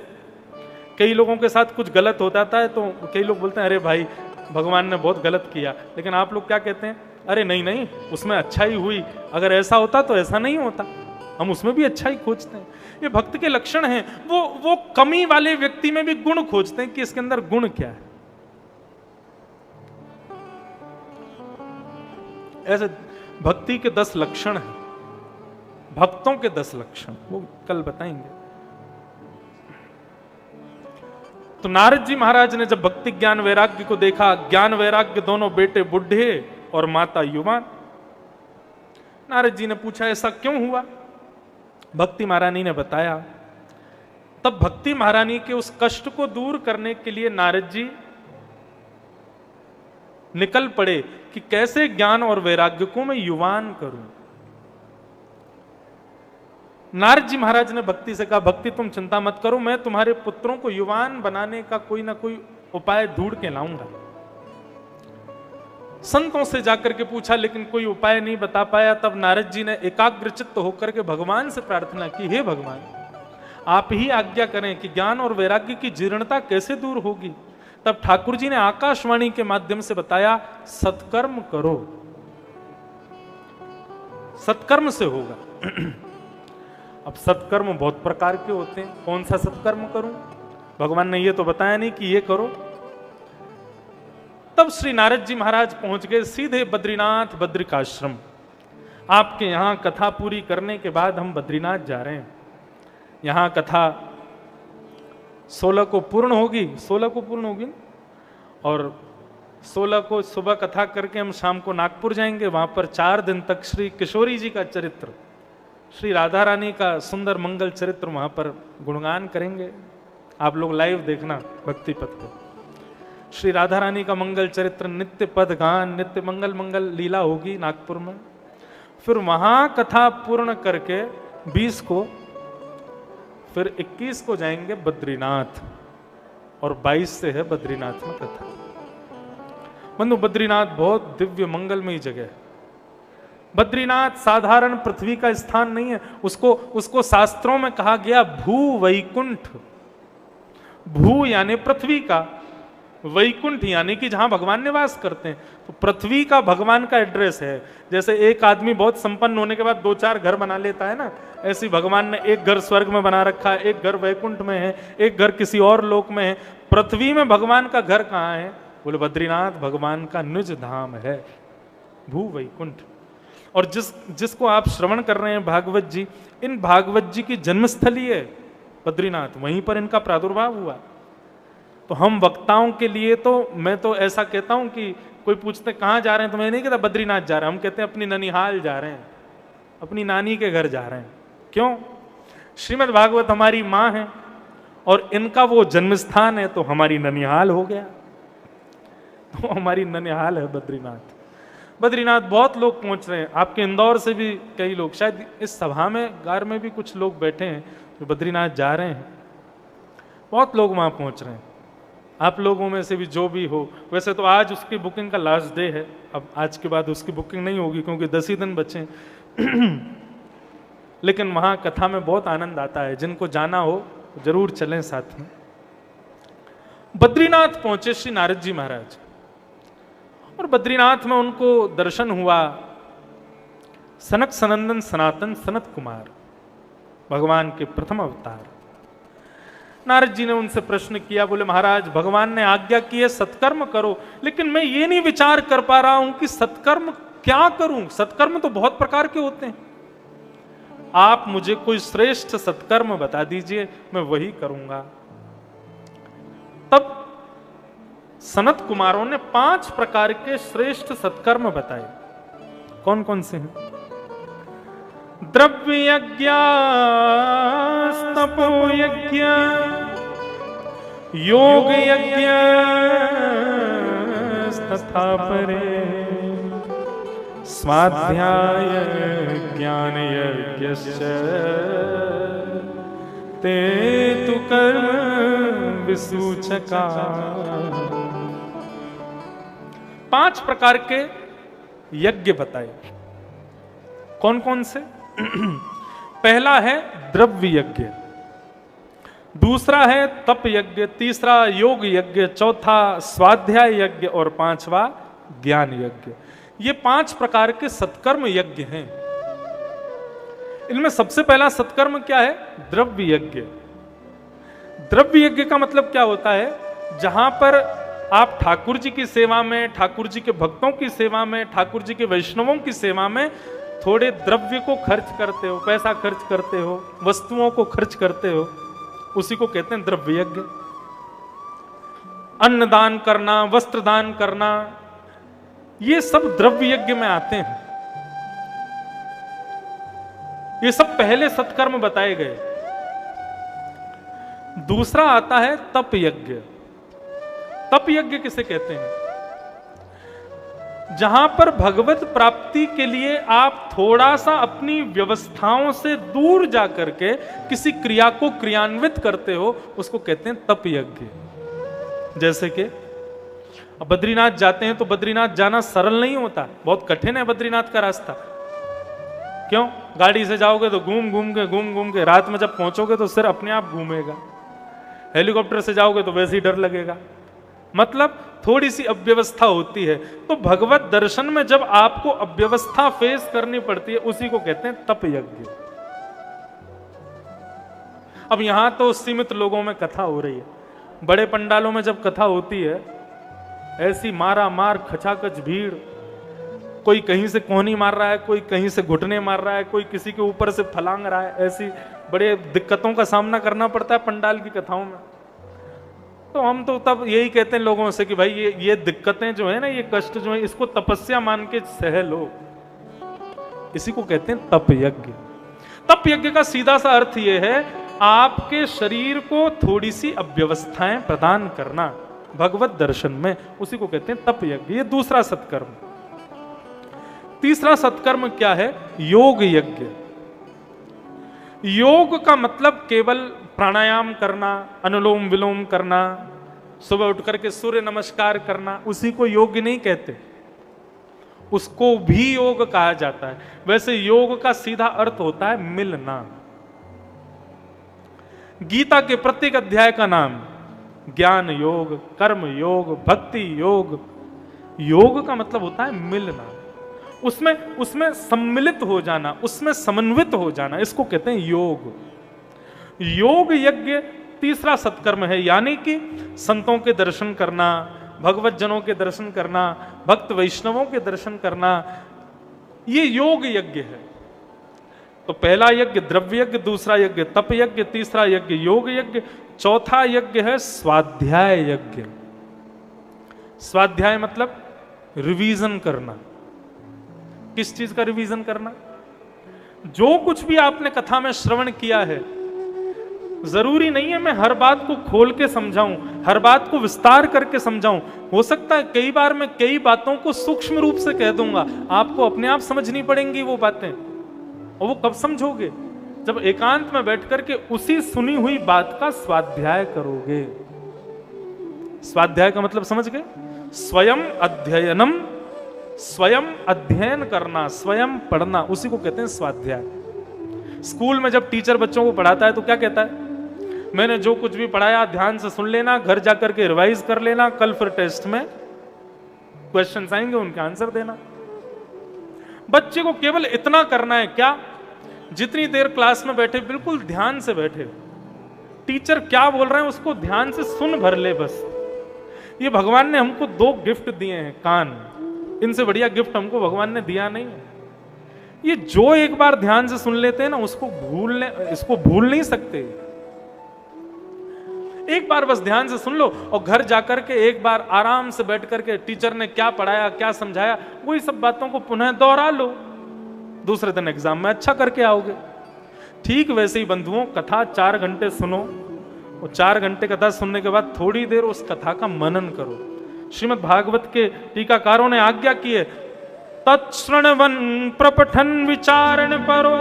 कई लोगों के साथ कुछ गलत हो जाता है तो कई लोग बोलते हैं अरे भाई भगवान ने बहुत गलत किया, लेकिन आप लोग क्या कहते हैं? अरे नहीं नहीं, उसमें अच्छाई हुई, अगर ऐसा होता तो ऐसा नहीं होता। हम उसमें भी अच्छाई खोजते हैं। ये भक्त के लक्षण हैं। वो कमी वाले व्यक्ति में भी गुण खोजते हैं कि इसके अंदर गुण क्या है। ऐसे भक्ति के 10 लक्षण हैं, भक्तों के 10 लक्षण, वो कल बताएंगे। तो नारद जी महाराज ने जब भक्ति ज्ञान वैराग्य को देखा, ज्ञान वैराग्य दोनों बेटे बुढ़े और माता युवान, नारद जी ने पूछा ऐसा क्यों हुआ? भक्ति महारानी ने बताया। तब भक्ति महारानी के उस कष्ट को दूर करने के लिए नारद जी निकल पड़े कि कैसे ज्ञान और वैराग्य को मैं युवान करूं। नारद जी महाराज ने भक्ति से कहा, भक्ति तुम चिंता मत करो, मैं तुम्हारे पुत्रों को युवान बनाने का कोई ना कोई उपाय ढूंढ के लाऊंगा। संतों से जाकर के पूछा, लेकिन कोई उपाय नहीं बता पाया। तब नारद जी ने एकाग्रचित्त होकर के भगवान से प्रार्थना की, हे भगवान आप ही आज्ञा करें कि ज्ञान और वैराग्य की जीर्णता कैसे दूर होगी। तब ठाकुर जी ने आकाशवाणी के माध्यम से बताया, सत्कर्म करो, सत्कर्म से होगा। अब सत्कर्म बहुत प्रकार के होते हैं, कौन सा सत्कर्म करूं? भगवान ने ये तो बताया नहीं कि ये करो। तब श्री नारद जी महाराज पहुंच गए सीधे बद्रीनाथ बद्रिकाश्रम। आपके यहां कथा पूरी करने के बाद हम बद्रीनाथ जा रहे हैं। यहां कथा 16 को पूर्ण होगी, 16 को पूर्ण होगी और 16 को सुबह कथा करके हम शाम को नागपुर जाएंगे। वहां पर 4 दिन तक श्री किशोरी जी का चरित्र, श्री राधा रानी का सुंदर मंगल चरित्र वहां पर गुणगान करेंगे। आप लोग लाइव देखना भक्ति पथ पे। श्री राधा रानी का मंगल चरित्र, नित्य पद गान, नित्य मंगल मंगल लीला होगी नागपुर में। फिर वहां कथा पूर्ण करके 20 को, फिर 21 को जाएंगे बद्रीनाथ और 22 से है बद्रीनाथ में कथा। बंधु बद्रीनाथ बहुत दिव्य मंगलमयी जगह है। बद्रीनाथ साधारण पृथ्वी का स्थान नहीं है, उसको शास्त्रों में कहा गया भू वैकुंठ। भू यानी पृथ्वी का, वैकुंठ यानी कि जहां भगवान निवास करते हैं। तो पृथ्वी का भगवान का एड्रेस है। जैसे एक आदमी बहुत संपन्न होने के बाद 2-4 घर बना लेता है ना, ऐसी भगवान ने एक घर स्वर्ग में बना रखा है, एक घर वैकुंठ में है, एक घर किसी और लोक में है। पृथ्वी में भगवान का घर कहाँ है? बोले बद्रीनाथ भगवान का निज धाम है, भू वैकुंठ। और जिसको आप श्रवण कर रहे हैं भागवत जी, इन भागवत जी की जन्मस्थली है बद्रीनाथ, वहीं पर इनका प्रादुर्भाव हुआ। तो हम वक्ताओं के लिए तो मैं तो ऐसा कहता हूं कि कोई पूछते कहां जा रहे हैं तो मैं नहीं कहता बद्रीनाथ जा रहे हैं, हम कहते हैं अपनी ननिहाल जा रहे हैं, अपनी नानी के घर जा रहे हैं। क्यों? श्रीमद् भागवत हमारी माँ है और इनका वो जन्म स्थान है, तो हमारी ननिहाल हो गया। तो हमारी ननिहाल है बद्रीनाथ। बद्रीनाथ बहुत लोग पहुंच रहे हैं, आपके इंदौर से भी कई लोग, शायद इस सभा में गार में भी कुछ लोग बैठे हैं जो बद्रीनाथ जा रहे हैं। बहुत लोग वहां पहुंच रहे हैं। आप लोगों में से भी जो भी हो, वैसे तो आज उसकी बुकिंग का लास्ट डे है, अब आज के बाद उसकी बुकिंग नहीं होगी क्योंकि 10 ही दिन बचे हैं। लेकिन वहां कथा में बहुत आनंद आता है, जिनको जाना हो जरूर चलें साथ में। बद्रीनाथ पहुंचे श्री नारद जी महाराज, और बद्रीनाथ में उनको दर्शन हुआ सनक सनंदन सनातन सनत कुमार, भगवान के प्रथम अवतार। नारद जी ने उनसे प्रश्न किया, बोले महाराज भगवान ने आज्ञा की है सत्कर्म करो, लेकिन मैं ये नहीं विचार कर पा रहा हूं कि सत्कर्म क्या करूं। सत्कर्म तो बहुत प्रकार के होते हैं, आप मुझे कोई श्रेष्ठ सत्कर्म बता दीजिए, मैं वही करूंगा। तब सनत कुमारों ने 5 प्रकार के श्रेष्ठ सत्कर्म बताए। कौन कौन से हैं? द्रव्य यज्ञ, तपो यज्ञ, योग यज्ञ तथा परे, स्वाध्याय ज्ञान यज्ञश्च ते तु कर्म विसूचका। 5 प्रकार के यज्ञ बताए। कौन कौन से? पहला है द्रव्य यज्ञ, दूसरा है तप यज्ञ, तीसरा योग यज्ञ, चौथा स्वाध्याय यज्ञ और 5वां ज्ञान यज्ञ। ये 5 प्रकार के सत्कर्म यज्ञ हैं। इनमें सबसे पहला सत्कर्म क्या है? द्रव्य यज्ञ। द्रव्य यज्ञ का मतलब क्या होता है? जहां पर आप ठाकुर जी की सेवा में, ठाकुर जी के भक्तों की सेवा में, ठाकुर जी के वैष्णवों की सेवा में थोड़े द्रव्य को खर्च करते हो, पैसा खर्च करते हो, वस्तुओं को खर्च करते हो, उसी को कहते हैं द्रव्य यज्ञ। अन्न दान करना, वस्त्र दान करना, ये सब द्रव्य यज्ञ में आते हैं। ये सब पहले सत्कर्म बताए गए। दूसरा आता है तप यज्ञ। तप यज्ञ किसे कहते हैं? जहां पर भगवत प्राप्ति के लिए आप थोड़ा सा अपनी व्यवस्थाओं से दूर जाकर के किसी क्रिया को क्रियान्वित करते हो, उसको कहते हैं तप यज्ञ। जैसे कि अब बद्रीनाथ जाते हैं तो बद्रीनाथ जाना सरल नहीं होता, बहुत कठिन है बद्रीनाथ का रास्ता। क्यों? गाड़ी से जाओगे तो घूम घूम के रात में जब पहुंचोगे तो सिर अपने आप घूमेगा। हेलीकॉप्टर से जाओगे तो वैसे ही डर लगेगा। मतलब थोड़ी सी अव्यवस्था होती है। तो भगवत दर्शन में जब आपको अव्यवस्था फेस करनी पड़ती है, उसी को कहते हैं तप यज्ञ। अब यहां तो सीमित लोगों में कथा हो रही है, बड़े पंडालों में जब कथा होती है, ऐसी मारा मार खचाखच भीड़, कोई कहीं से कोहनी मार रहा है, कोई कहीं से घुटने मार रहा है, कोई किसी के ऊपर से फलांग रहा है, ऐसी बड़े दिक्कतों का सामना करना पड़ता है पंडाल की कथाओं में। तो हम तो तब यही कहते हैं लोगों से कि भाई ये दिक्कतें जो है ना, ये कष्ट जो है, इसको तपस्या मान के सह लो। इसी को कहते हैं तप यज्ञ। तप यज्ञ का सीधा सा अर्थ ये है, आपके शरीर को थोड़ी सी अव्यवस्थाएं प्रदान करना भगवत दर्शन में, उसी को कहते हैं तप यज्ञ। ये दूसरा सत्कर्म। तीसरा सत्कर्म क्या है? योग यज्ञ। योग का मतलब केवल प्राणायाम करना, अनुलोम विलोम करना, सुबह उठ करके सूर्य नमस्कार करना, उसी को योग नहीं कहते, उसको भी योग कहा जाता है। वैसे योग का सीधा अर्थ होता है मिलना। गीता के प्रत्येक अध्याय का नाम ज्ञान योग, कर्म योग, भक्ति योग। योग का मतलब होता है मिलना, उसमें सम्मिलित हो जाना, उसमें समन्वित हो जाना, इसको कहते हैं योग। योग यज्ञ तीसरा सत्कर्म है, यानी कि संतों के दर्शन करना, भगवत जनों के दर्शन करना, भक्त वैष्णवों के दर्शन करना, ये योग यज्ञ है। तो पहला यज्ञ द्रव्य यज्ञ, दूसरा यज्ञ तप यज्ञ, तीसरा यज्ञ योग यज्ञ, चौथा यज्ञ है स्वाध्याय यज्ञ। स्वाध्याय मतलब रिवीजन करना। किस चीज का रिवीजन करना? जो कुछ भी आपने कथा में श्रवण किया है, जरूरी नहीं है मैं हर बात को खोल के समझाऊं, हर बात को विस्तार करके समझाऊं। हो सकता है कई बार मैं कई बातों को सूक्ष्म रूप से कह दूंगा, आपको अपने आप समझनी पड़ेंगी वो बातें। और वो कब समझोगे? जब एकांत में बैठ करके उसी सुनी हुई बात का स्वाध्याय करोगे। स्वाध्याय का मतलब समझ गए? स्वयं अध्ययनम, स्वयं अध्ययन करना, स्वयं पढ़ना, उसी को कहते हैं स्वाध्याय। स्कूल में जब टीचर बच्चों को पढ़ाता है तो क्या कहता है? मैंने जो कुछ भी पढ़ाया ध्यान से सुन लेना, घर जाकर के रिवाइज कर लेना, कल फिर टेस्ट में क्वेश्चंस आएंगे, उनके आंसर देना। बच्चे को केवल इतना करना है, क्या? जितनी देर क्लास में बैठे बिल्कुल ध्यान से बैठे, टीचर क्या बोल रहे हैं उसको ध्यान से सुन भर ले बस। ये भगवान ने हमको 2 गिफ्ट दिए हैं, कान, इनसे बढ़िया गिफ्ट हमको भगवान ने दिया नहीं है। ये जो एक बार ध्यान से सुन लेते हैं ना, इसको भूल नहीं सकते। एक बार बस ध्यान से सुन लो और घर जाकर के एक बार आराम से बैठ करके टीचर ने क्या पढ़ाया, क्या समझाया, वही सब बातों को पुनः दोहरा लो, दूसरे दिन एग्जाम में अच्छा करके आओगे। ठीक वैसे ही बंधुओं, कथा 4 घंटे सुनो और 4 घंटे कथा सुनने के बाद थोड़ी देर उस कथा का मनन करो। श्रीमद् भागवत के टीकाकारों ने आज्ञा की है, तत्श्रवण प्रपठन विचारण परो,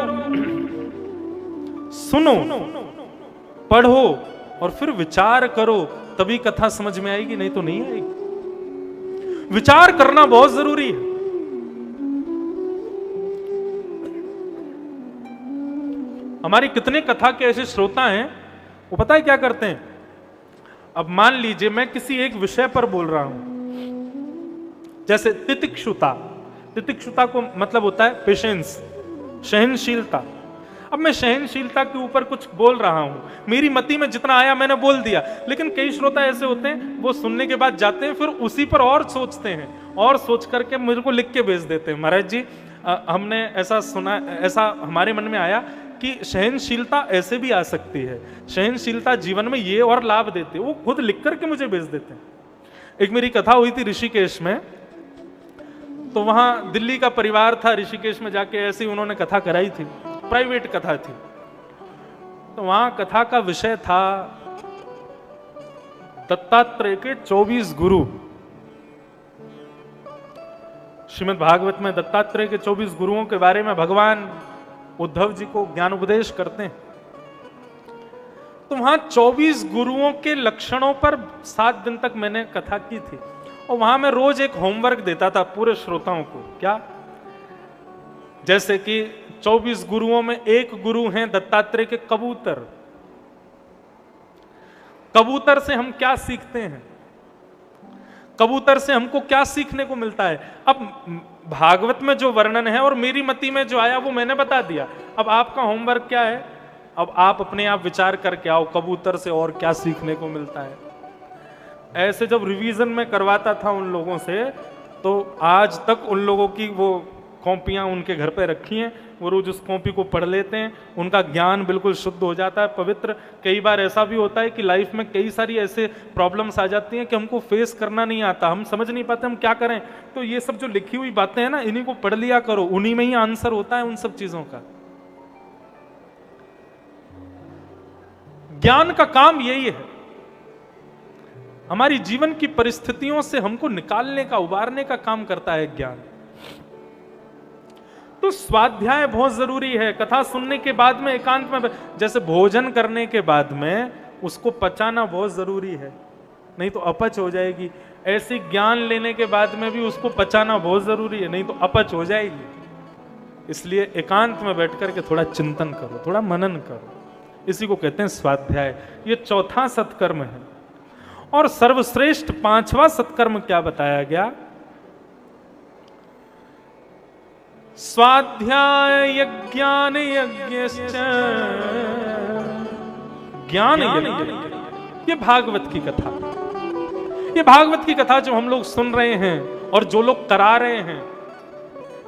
सुनो, पढ़ो और फिर विचार करो, तभी कथा समझ में आएगी, नहीं तो नहीं आएगी। विचार करना बहुत जरूरी है। हमारी कितने कथा के ऐसे श्रोता हैं, वो पता है क्या करते हैं? अब मान लीजिए मैं किसी एक विषय पर बोल रहा हूं, जैसे तितिक्षुता। तितिक्षुता को मतलब होता है पेशेंस, सहनशीलता। अब मैं सहनशीलता के ऊपर कुछ बोल रहा हूं, मेरी मति में जितना आया मैंने बोल दिया, लेकिन कई श्रोता ऐसे होते हैं, वो सुनने के बाद जाते हैं, फिर उसी पर और सोचते हैं, और सोच करके मेरे को लिख के भेज देते हैं, महाराज जी हमने ऐसा सुना, ऐसा हमारे मन में आया कि सहनशीलता ऐसे भी आ सकती है, सहनशीलता जीवन में ये और लाभ देती है। वो खुद लिख करके मुझे भेज देते हैं। एक मेरी कथा हुई थी ऋषिकेश में, तो वहां दिल्ली का परिवार था, ऋषिकेश में जाके ऐसी उन्होंने कथा कराई थी, प्राइवेट कथा थी। तो वहां कथा का विषय था दत्तात्रेय के 24 गुरु। श्रीमद् भागवत में दत्तात्रेय के 24 गुरुओं के बारे में भगवान उद्धव जी को ज्ञान उपदेश करते हैं। तो वहां 24 गुरुओं के लक्षणों पर 7 दिन तक मैंने कथा की थी, और वहां मैं रोज एक होमवर्क देता था पूरे श्रोताओं को। क्या? जैसे कि 24 गुरुओं में एक गुरु हैं दत्तात्रेय के कबूतर। कबूतर से हम क्या सीखते हैं? कबूतर से हमको क्या सीखने को मिलता है? अब भागवत में जो वर्णन है और मेरी मति में जो आया वो मैंने बता दिया। अब आपका होमवर्क क्या है? अब आप अपने आप विचार करके आओ, कबूतर से और क्या सीखने को मिलता है। ऐसे जब रिवीजन में करवाता था उन लोगों से, तो आज तक उन लोगों की वो कॉपियां उनके घर पे रखी हैं, वो रोज उस कॉपी को पढ़ लेते हैं, उनका ज्ञान बिल्कुल शुद्ध हो जाता है, पवित्र। कई बार ऐसा भी होता है कि लाइफ में कई सारी ऐसे प्रॉब्लम्स आ जाती हैं कि हमको फेस करना नहीं आता, हम समझ नहीं पाते हम क्या करें। तो ये सब जो लिखी हुई बातें हैं ना, इन्हीं को पढ़ लिया करो, उन्हीं में ही आंसर होता है उन सब चीजों का। ज्ञान का काम यही है, हमारी जीवन की परिस्थितियों से हमको निकालने का, उबारने का काम करता है ज्ञान। तो स्वाध्याय बहुत जरूरी है। कथा सुनने के बाद में एकांत में, जैसे भोजन करने के बाद में उसको पचाना बहुत जरूरी है, नहीं तो अपच हो जाएगी। ऐसे ज्ञान लेने के बाद में भी उसको पचाना बहुत जरूरी है, नहीं तो अपच हो जाएगी। इसलिए एकांत में बैठ करके थोड़ा चिंतन करो, थोड़ा मनन करो, इसी को कहते हैं स्वाध्याय। ये चौथा सत्कर्म है। और सर्वश्रेष्ठ 5वां सत्कर्म क्या बताया गया? स्वाध्याय ज्ञान यज्ञश्च, ज्ञान यज्ञ। ये भागवत की कथा, ये भागवत की कथा जो हम लोग सुन रहे हैं और जो लोग करा रहे हैं,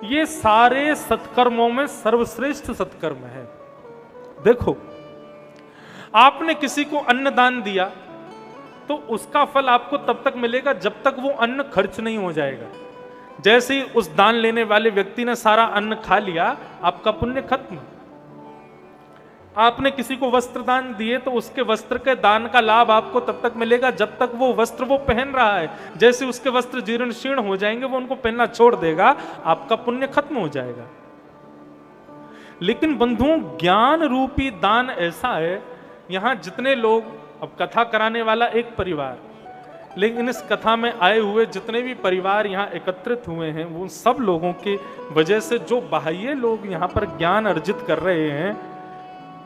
ये सारे सत्कर्मों में सर्वश्रेष्ठ सत्कर्म है। देखो, आपने किसी को अन्न दान दिया तो उसका फल आपको तब तक मिलेगा जब तक वो अन्न खर्च नहीं हो जाएगा। जैसे ही उस दान लेने वाले व्यक्ति ने सारा अन्न खा लिया, आपका पुण्य खत्म। आपने किसी को वस्त्र दान दिए तो उसके वस्त्र के दान का लाभ आपको तब तक मिलेगा जब तक वो वस्त्र वो पहन रहा है। जैसे उसके वस्त्र जीर्ण शीर्ण हो जाएंगे, वो उनको पहनना छोड़ देगा, आपका पुण्य खत्म हो जाएगा। लेकिन बंधुओं, ज्ञान रूपी दान ऐसा है, यहां जितने लोग, अब कथा कराने वाला एक परिवार, लेकिन इस कथा में आए हुए जितने भी परिवार यहाँ एकत्रित हुए हैं, वो सब लोगों की वजह से जो बाह्य लोग यहाँ पर ज्ञान अर्जित कर रहे हैं,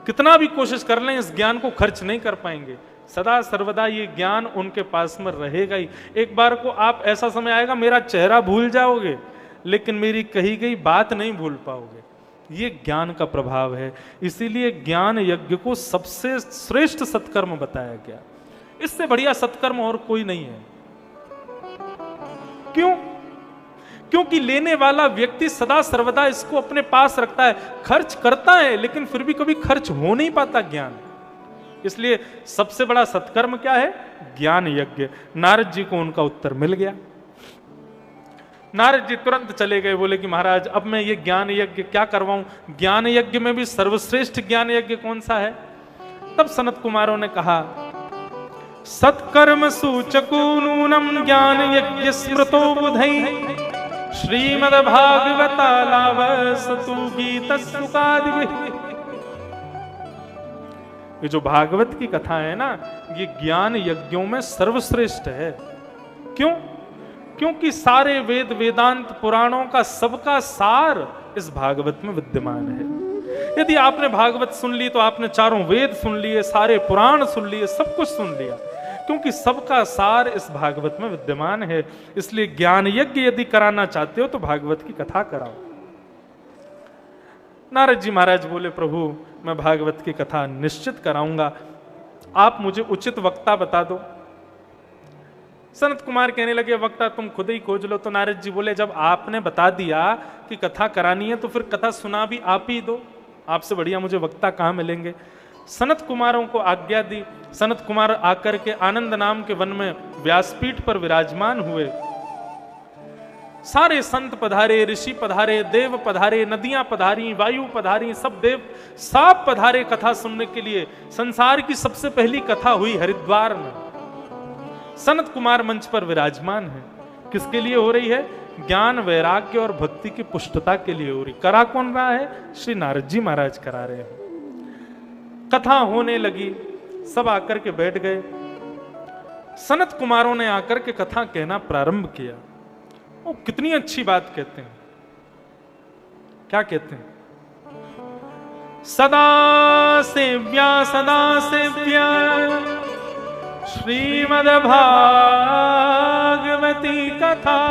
कितना भी कोशिश कर लें इस ज्ञान को खर्च नहीं कर पाएंगे। सदा सर्वदा ये ज्ञान उनके पास में रहेगा ही। एक बार को आप, ऐसा समय आएगा मेरा चेहरा भूल जाओगे, लेकिन मेरी कही गई बात नहीं भूल पाओगे। ये ज्ञान का प्रभाव है। इसीलिए ज्ञान यज्ञ को सबसे श्रेष्ठ सत्कर्म बताया गया। इससे बढ़िया सत्कर्म और कोई नहीं है। क्यों? क्योंकि लेने वाला व्यक्ति सदा सर्वदा इसको अपने पास रखता है, खर्च करता है, लेकिन फिर भी कभी खर्च हो नहीं पाता ज्ञान। इसलिए सबसे बड़ा सत्कर्म क्या है? ज्ञान यज्ञ। नारद जी को उनका उत्तर मिल गया। नारद जी तुरंत चले गए, बोले कि महाराज अब मैं ये ज्ञान यज्ञ क्या करवाऊं? ज्ञान यज्ञ में भी सर्वश्रेष्ठ ज्ञान यज्ञ कौन सा है? तब सनत कुमारों ने कहा, सत्कर्म सूचको नूनम ज्ञान यज्ञ स्मृतो बुधै श्रीमद् भागवतालावसतु गीतस्सुकादिभिः। ये जो भागवत की कथा है ना, ये ज्ञान यज्ञों में सर्वश्रेष्ठ है। क्यों? क्योंकि सारे वेद वेदांत पुराणों का सबका सार इस भागवत में विद्यमान है। यदि आपने भागवत सुन ली तो आपने चारों वेद सुन लिए, सारे पुराण सुन लिए, सब कुछ सुन लिया, क्योंकि सबका सार इस भागवत में विद्यमान है। इसलिए ज्ञान यज्ञ यदि कराना चाहते हो तो भागवत की कथा कराओ। नारद जी महाराज बोले, प्रभु मैं भागवत की कथा निश्चित कराऊंगा, आप मुझे उचित वक्ता बता दो। सनत कुमार कहने लगे, वक्ता तुम खुद ही खोज लो। तो नारद जी बोले, जब आपने बता दिया कि कथा करानी है तो फिर कथा सुना भी आप ही दो, आपसे बढ़िया मुझे वक्ता कहां मिलेंगे। सनत कुमारों को आज्ञा दी। सनत कुमार आकर के आनंद नाम के वन में व्यासपीठ पर विराजमान हुए। सारे संत पधारे, ऋषि पधारे, देव पधारे, नदियां पधारी, वायु पधारी, सब देव सब पधारे कथा सुनने के लिए। संसार की सबसे पहली कथा हुई हरिद्वार में। सनत कुमार मंच पर विराजमान है। किसके लिए हो रही है? ज्ञान वैराग्य और भक्ति की पुष्टता के लिए हो रही। करा कौन रहा है? श्री नारद जी महाराज करा रहे हैं। कथा होने लगी, सब आकर के बैठ गए। सनत कुमारों ने आकर के कथा कहना प्रारंभ किया। वो कितनी अच्छी बात कहते हैं। क्या कहते हैं? सदा सेव्या श्रीमद् भागवती कथा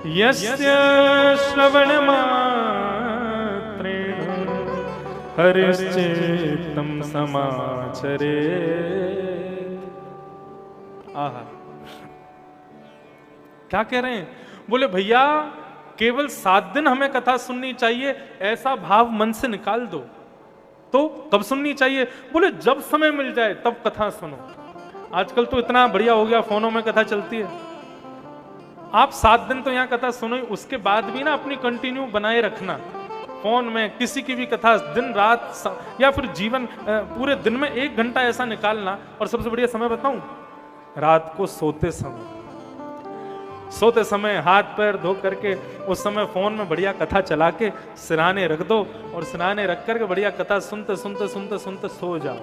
यस्य श्रवणमात्रेण हरिश्चेत्तं समाचरेत्। आहा, क्या कह रहे हैं? बोले भैया केवल 7 दिन हमें कथा सुननी चाहिए, ऐसा भाव मन से निकाल दो। तो कब सुननी चाहिए? बोले जब समय मिल जाए तब कथा सुनो। आजकल तो इतना बढ़िया हो गया, फोनों में कथा चलती है। आप 7 दिन तो यहाँ कथा सुनो, उसके बाद भी ना अपनी कंटिन्यू बनाए रखना। फोन में किसी की भी कथा दिन रात या फिर जीवन पूरे दिन में 1 घंटा ऐसा निकालना। और सबसे बढ़िया समय बताऊं, रात को सोते समय हाथ पैर धो करके उस समय फोन में बढ़िया कथा चला के सिराने रख दो, और सिराने रख करके बढ़िया कथा सुनते सुनते सुनते सुनते सो जाओ।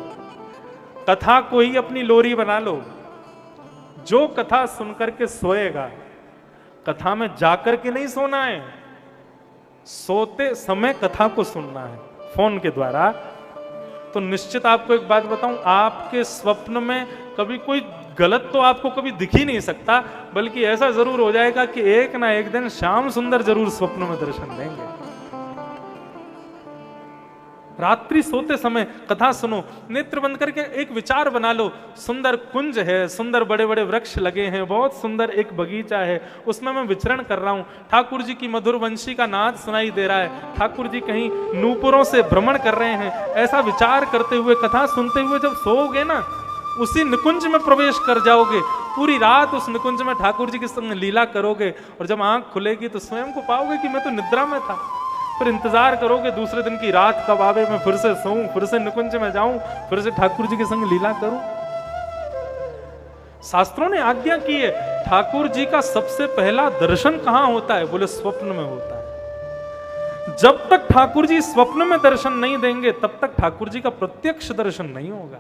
कथा को ही अपनी लोरी बना लो। जो कथा सुन करके सोएगा, कथा में जाकर के नहीं सोना है, सोते समय कथा को सुनना है फोन के द्वारा। तो निश्चित आपको एक बात बताऊं, आपके स्वप्न में कभी कोई गलत तो आपको कभी दिख ही नहीं सकता, बल्कि ऐसा जरूर हो जाएगा कि एक ना एक दिन श्याम सुंदर जरूर स्वप्न में दर्शन देंगे। रात्रि सोते समय कथा सुनो, नेत्र बंद करके एक विचार बना लो। सुंदर कुंज है, सुंदर बड़े बड़े वृक्ष लगे हैं, बहुत सुंदर एक बगीचा है, उसमें मैं विचरण कर रहा हूं। ठाकुर जी की मधुर वंशी का नाद सुनाई दे रहा है, ठाकुर जी कहीं नूपुरों से भ्रमण कर रहे हैं। ऐसा विचार करते हुए कथा सुनते हुए जब सोओगे ना, उसी निकुंज में प्रवेश कर जाओगे। पूरी रात उस निकुंज में ठाकुर जी के संग लीला करोगे और जब आंख खुलेगी तो स्वयं को पाओगे कि मैं तो निद्रा में था। फिर इंतजार करोगे दूसरे दिन की रात कब आवे, मैं फिर से सोऊं, फिर से निकुंज में जाऊं, फिर से ठाकुर जी के संग लीला करूं। शास्त्रों ने आज्ञा की है, ठाकुर जी का सबसे पहला दर्शन कहां होता है? बोले स्वप्न में होता है। जब तक ठाकुर जी स्वप्न में दर्शन नहीं देंगे तब तक ठाकुर जी का प्रत्यक्ष दर्शन नहीं होगा।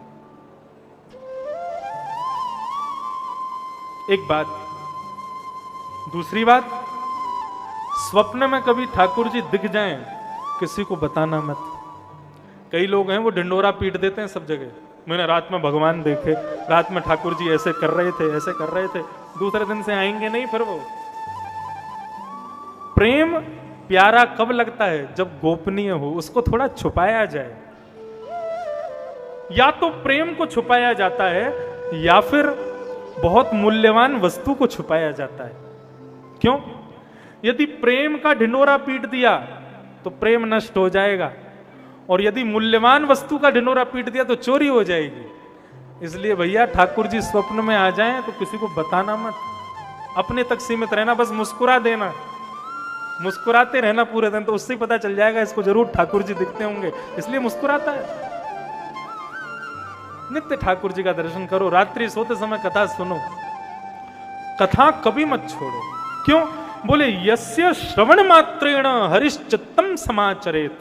एक बात। दूसरी बात, स्वप्न में कभी ठाकुर जी दिख जाएं, किसी को बताना मत। कई लोग हैं वो ढिंडोरा पीट देते हैं सब जगह, मैंने रात में भगवान देखे, रात में ठाकुर जी ऐसे कर रहे थे, ऐसे कर रहे थे। दूसरे दिन से आएंगे नहीं फिर वो। प्रेम प्यारा कब लगता है? जब गोपनीय हो, उसको थोड़ा छुपाया जाए। या तो प्रेम को छुपाया जाता है या फिर बहुत मूल्यवान वस्तु को छुपाया जाता है। क्यों? यदि प्रेम का ढिंडोरा पीट दिया तो प्रेम नष्ट हो जाएगा, और यदि मूल्यवान वस्तु का ढिंडोरा पीट दिया तो चोरी हो जाएगी। इसलिए भैया ठाकुर जी स्वप्न में आ जाएं तो किसी को बताना मत, अपने तक सीमित रहना, बस मुस्कुरा देना, मुस्कुराते रहना पूरे दिन, तो उससे ही पता चल जाएगा इसको जरूर ठाकुर जी दिखते होंगे, इसलिए मुस्कुराता है। नित्य ठाकुर जी का दर्शन करो, रात्रि सोते समय कथा सुनो, कथा कभी मत छोड़ो। क्यों? बोले यस्य श्रवण मात्रेण हरिश्चित्तम समाचरेत।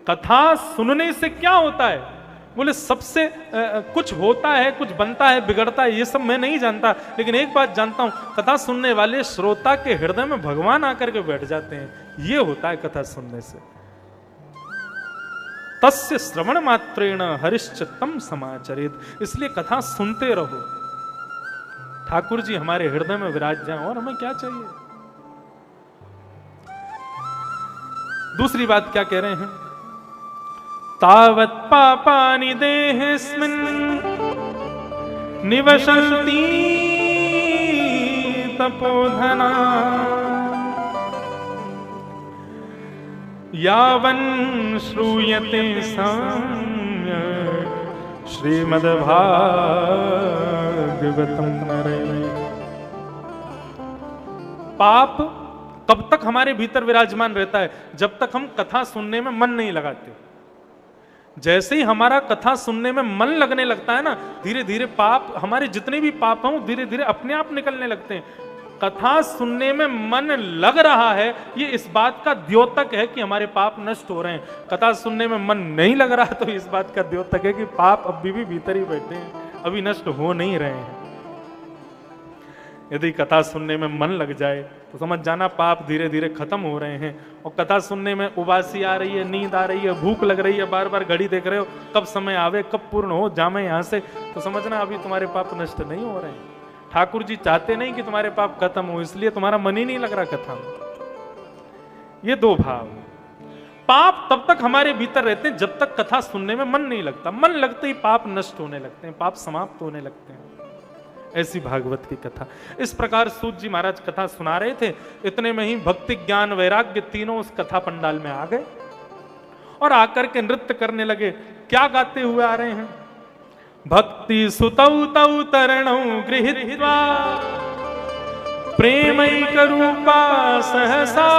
कथा सुनने से क्या होता है? बोले सबसे कुछ होता है, कुछ बनता है, बिगड़ता है, ये सब मैं नहीं जानता, लेकिन एक बात जानता हूं, कथा सुनने वाले श्रोता के हृदय में भगवान आकर के बैठ जाते हैं। ये होता है कथा सुनने से। तस्य श्रवण मात्रेण हरिश्चित्तम समाचरेत। इसलिए कथा सुनते रहो, ठाकुर जी हमारे हृदय में विराज जाएं, और हमें क्या चाहिए। दूसरी बात क्या कह रहे हैं? तावत् पापानि देहेऽस्मिन् निवसन्ति तपोधना यावन् श्रूयते सम्यक् श्रीमद्भागवतं मुरैः। पाप कब तक हमारे भीतर विराजमान रहता है? जब तक हम कथा सुनने में मन नहीं लगाते। जैसे ही हमारा कथा सुनने में मन लगने लगता है ना, धीरे धीरे पाप, हमारे जितने भी पाप हैं धीरे धीरे अपने आप निकलने लगते हैं। कथा सुनने में मन लग रहा है, ये इस बात का द्योतक है कि हमारे पाप नष्ट हो रहे हैं। कथा सुनने में मन नहीं लग रहा तो इस बात का द्योतक है कि पाप अभी भी भीतर ही बैठे हैं, अभी नष्ट हो नहीं रहे हैं। यदि कथा सुनने में मन लग जाए तो समझ जाना पाप धीरे धीरे खत्म हो रहे हैं। और कथा सुनने में उबासी आ रही है, नींद आ रही है, भूख लग रही है, बार बार घड़ी देख रहे हो कब समय आवे, कब पूर्ण हो जामे यहां से, तो समझना अभी तुम्हारे पाप नष्ट नहीं हो रहे हैं। ठाकुर जी चाहते नहीं कि तुम्हारे पाप खत्म हो, इसलिए तुम्हारा मन ही नहीं लग रहा कथा में। ये दो भाव। पाप तब तक हमारे भीतर रहते हैं जब तक कथा सुनने में मन नहीं लगता। मन लगते ही पाप नष्ट होने लगते हैं, पाप समाप्त होने लगते हैं। ऐसी भागवत की कथा। इस प्रकार सूत जी महाराज कथा सुना रहे थे, इतने में ही भक्ति ज्ञान वैराग्य तीनों उस कथा पंडाल में आ गए और आकर के नृत्य करने लगे। क्या गाते हुए आ रहे हैं? भक्ति सुतौ तौ तरणौ गृहीत्वा प्रेमैक रूपा सहसा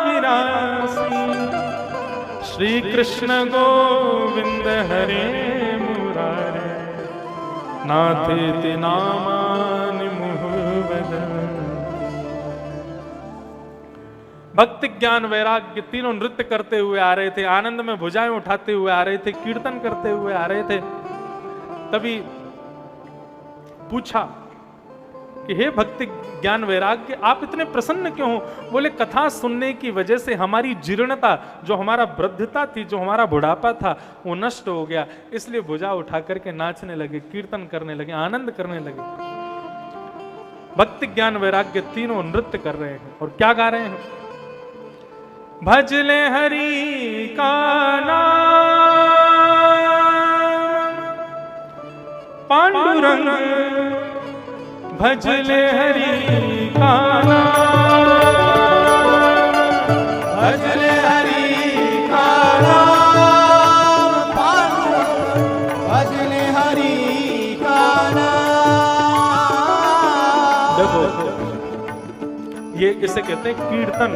विरासी श्री कृष्ण गोविंद हरे मुरारे नाथेति नामानि मुहुः वदन्ति। भक्ति ज्ञान वैराग्य तीनों नृत्य करते हुए आ रहे थे, आनंद में भुजाएं उठाते हुए आ रहे थे, कीर्तन करते हुए आ रहे थे। तभी पूछा कि हे भक्ति ज्ञान वैराग्य, आप इतने प्रसन्न क्यों हो? बोले कथा सुनने की वजह से हमारी जीर्णता, जो हमारा वृद्धता थी, जो हमारा बुढ़ापा था, वो नष्ट हो गया, इसलिए भुजा उठा करके नाचने लगे, कीर्तन करने लगे, आनंद करने लगे। भक्ति ज्ञान वैराग्य तीनों नृत्य कर रहे हैं और क्या गा रहे हैं? भजले हरि का नाम पांडुरंग, भजले हरि का नाम, भजले हरि का नाम पांडुरंग, भजले हरि का नाम इसे कहते हैं कीर्तन।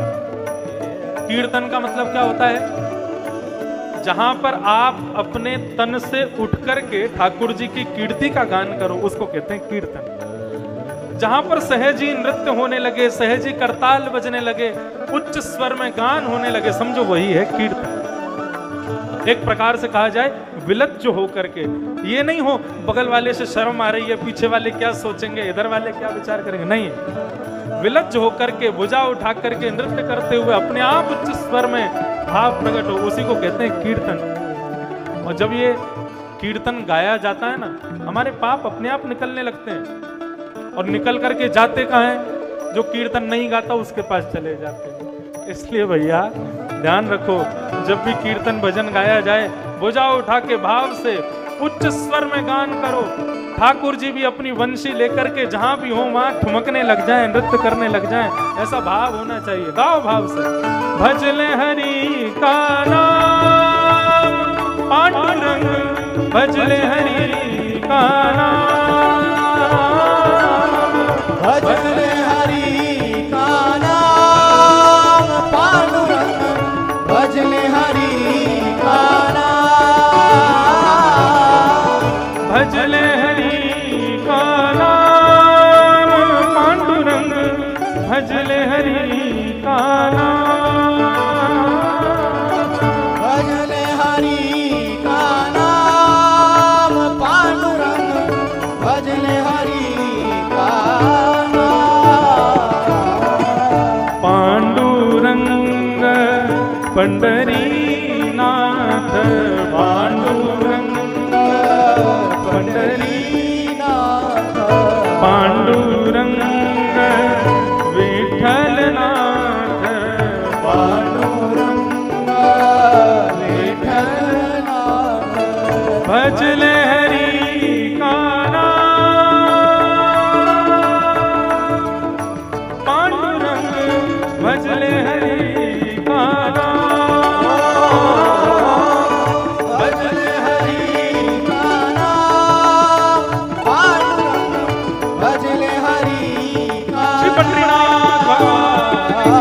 कीर्तन का मतलब क्या होता है? जहां पर आप अपने तन से उठ करके ठाकुर जी की कीर्ति का गान करो, उसको कहते हैं कीर्तन। जहां पर सहजी नृत्य होने लगे, सहजी करताल बजने लगे, उच्च स्वर में गान होने लगे, समझो वही है कीर्तन। एक प्रकार से कहा जाए विलज्ज हो करके, ये नहीं हो बगल वाले से शर्म आ रही है, पीछे वाले क्या सोचेंगे, इधर वाले क्या विचार करेंगे, नहीं, विलज्ज होकर के भुजा उठा करके नृत्य करते हुए अपने आप उच्च स्वर में भाव प्रकट हो, उसी को कहते हैं कीर्तन। और जब ये कीर्तन गाया जाता है ना, हमारे पाप अपने आप निकलने लगते हैं। और निकल करके जाते कहाँ हैं? जो कीर्तन नहीं गाता उसके पास चले जाते हैं। इसलिए भैया ध्यान रखो, जब भी कीर्तन भजन गाया जाए, भुजा उठा के भाव से उच्च स्वर में गान करो। ठाकुर जी भी अपनी वंशी लेकर के जहां भी हो वहां ठुमकने लग जाएं, नृत्य करने लग जाएं, ऐसा भाव होना चाहिए। गाओ भाव से। भजले हरि का नाम पांडुरंग, भजले हरि का नाम, भजले हरि का नाम पांडुरंग, भजले हरि का नाम, भजले हरि का नाम पांडुरंग, भजले हरि का नाम, भजले हरि का नाम पांडुरंग, भजले हरि का नाम, पांडुरंग पंढरीनाथ, पांडुरंग पंढरीनाथ, पांडुरंग विठ्ठलनाथ, पांडुरंग विठ्ठलनाथ, भजले हरि का नाम पांडुरंग, भजले हरि का नाम, भजले हरि का नाम पांडुरंग, भजले हरि का श्री बद्रीनाथ भगवान की।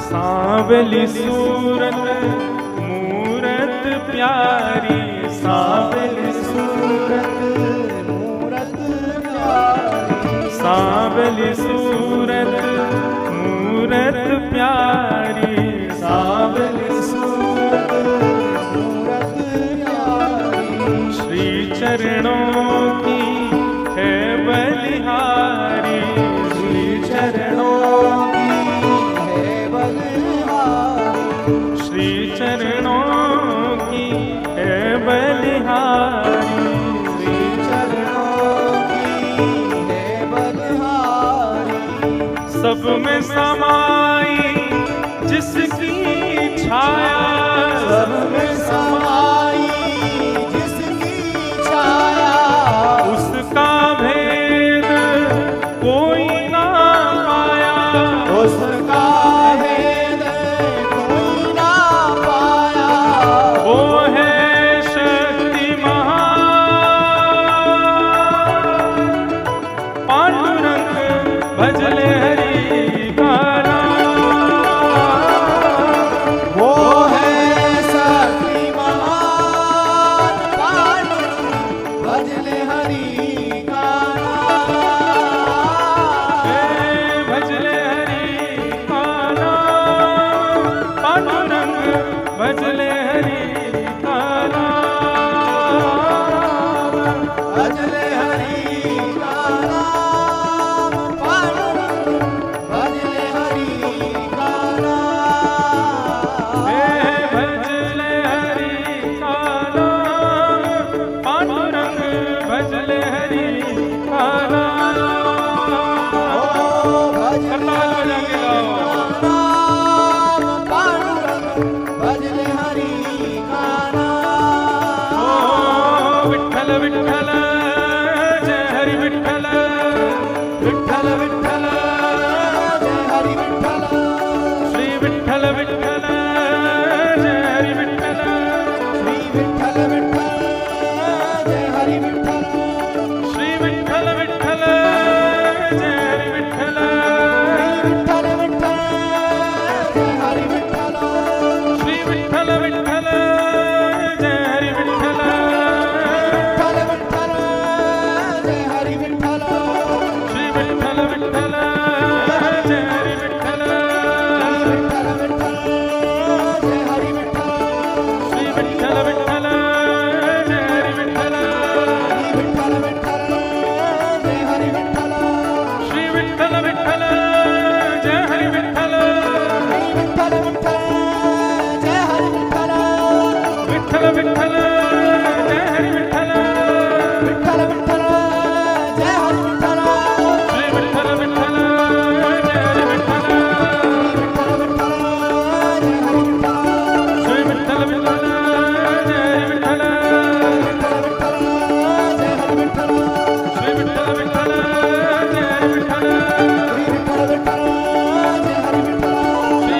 सांवली सूरत मूरत प्यारी, सांवली सूरत मूरत प्यारी, सांवली सूरत मूरत प्यारी, सांवली सूरत मूरत प्यारी, श्री चरणों की है बलिहारी, श्री चरणों की है बलिहारी, श्री चरणों की है बलिहारी, श्री चरणों की है बलिहारी, सब में समाई जिसकी छाया, सब में समाई जिसकी छाया, उसका भेद कोई ना पाया, उसका भेद कोई ना पाया, वो है शक्ति महान, पांडुरंग भजले हरि का नाम, वो है शक्ति महान, पांडुरंग भजले हरि का नाम, भजले हरि का नाम, पांडुरंग भजले हरि का नाम, भजले हरि का नाम पांडुरंग, विठ्ठल जय हरि विठ्ठल विठ्ठल विठ्ठल जय हरि विठ्ठल श्री विठ्ठल विठ्ठल जय हरि विठ्ठल विठ्ठल विठ्ठल जय हरि विठ्ठल श्री विठ्ठल विठ्ठल जय हरि विठ्ठल विठ्ठल विठ्ठल जय हरि विठ्ठल विठ्ठल विठ्ठल जय हरि विठ्ठल विठ्ठल विठ्ठल जय हरि विठ्ठल श्री विठ्ठल विठ्ठल जय हरि विठ्ठल श्री विठ्ठल विठ्ठल जय हरि विठ्ठल श्री विठ्ठल विठ्ठल जय हरि विठ्ठल श्री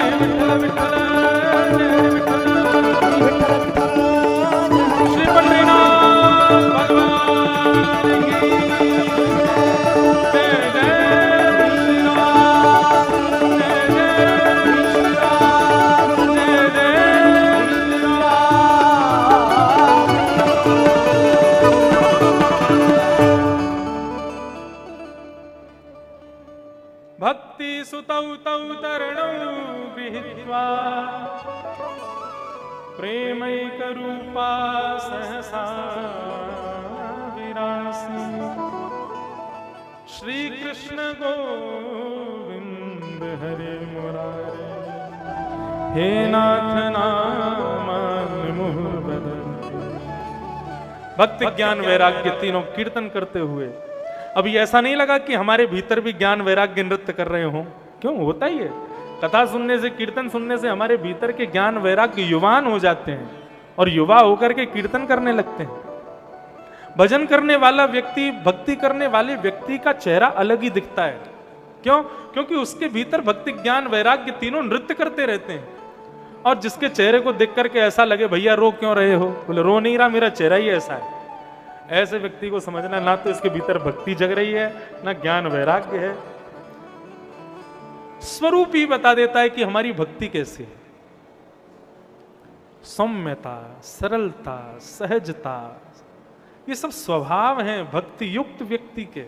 विठ्ठल विठ्ठल जय हरि विठ्ठल श्री बद्रीनाथ भगवान की जय जय श्रीनाथ जय जय श्रीनाथ जय जय भक्ति सुतौ तौ तरणौ गृहीत्वा प्रेमैकरूपा सहसा विरासी श्री कृष्ण गोविंद हरे मुरारे हे नाथ नामान्य मुह बदंती। भक्ति ज्ञान वैराग्य तीनों कीर्तन करते हुए अभी ऐसा नहीं लगा कि हमारे भीतर भी ज्ञान वैराग्य नृत्य कर रहे हों। क्यों होता ही है, कथा सुनने से कीर्तन सुनने से हमारे भीतर के ज्ञान वैराग्य युवान हो जाते हैं और युवा होकर के कीर्तन करने लगते हैं। भजन करने वाला व्यक्ति, भक्ति करने वाले व्यक्ति का चेहरा अलग ही दिखता है। क्यों? क्योंकि उसके भीतर भक्ति ज्ञान वैराग्य तीनों नृत्य करते रहते हैं। और जिसके चेहरे को देख करके ऐसा लगे भैया रो क्यों रहे हो, बोले रो नहीं रहा, मेरा चेहरा ही ऐसा है, ऐसे व्यक्ति को समझना ना तो इसके भीतर भक्ति जग रही है ना ज्ञान वैराग्य है। स्वरूप ही बता देता है कि हमारी भक्ति कैसी है। सौम्यता, सरलता, सहजता, ये सब स्वभाव हैं भक्ति युक्त व्यक्ति के।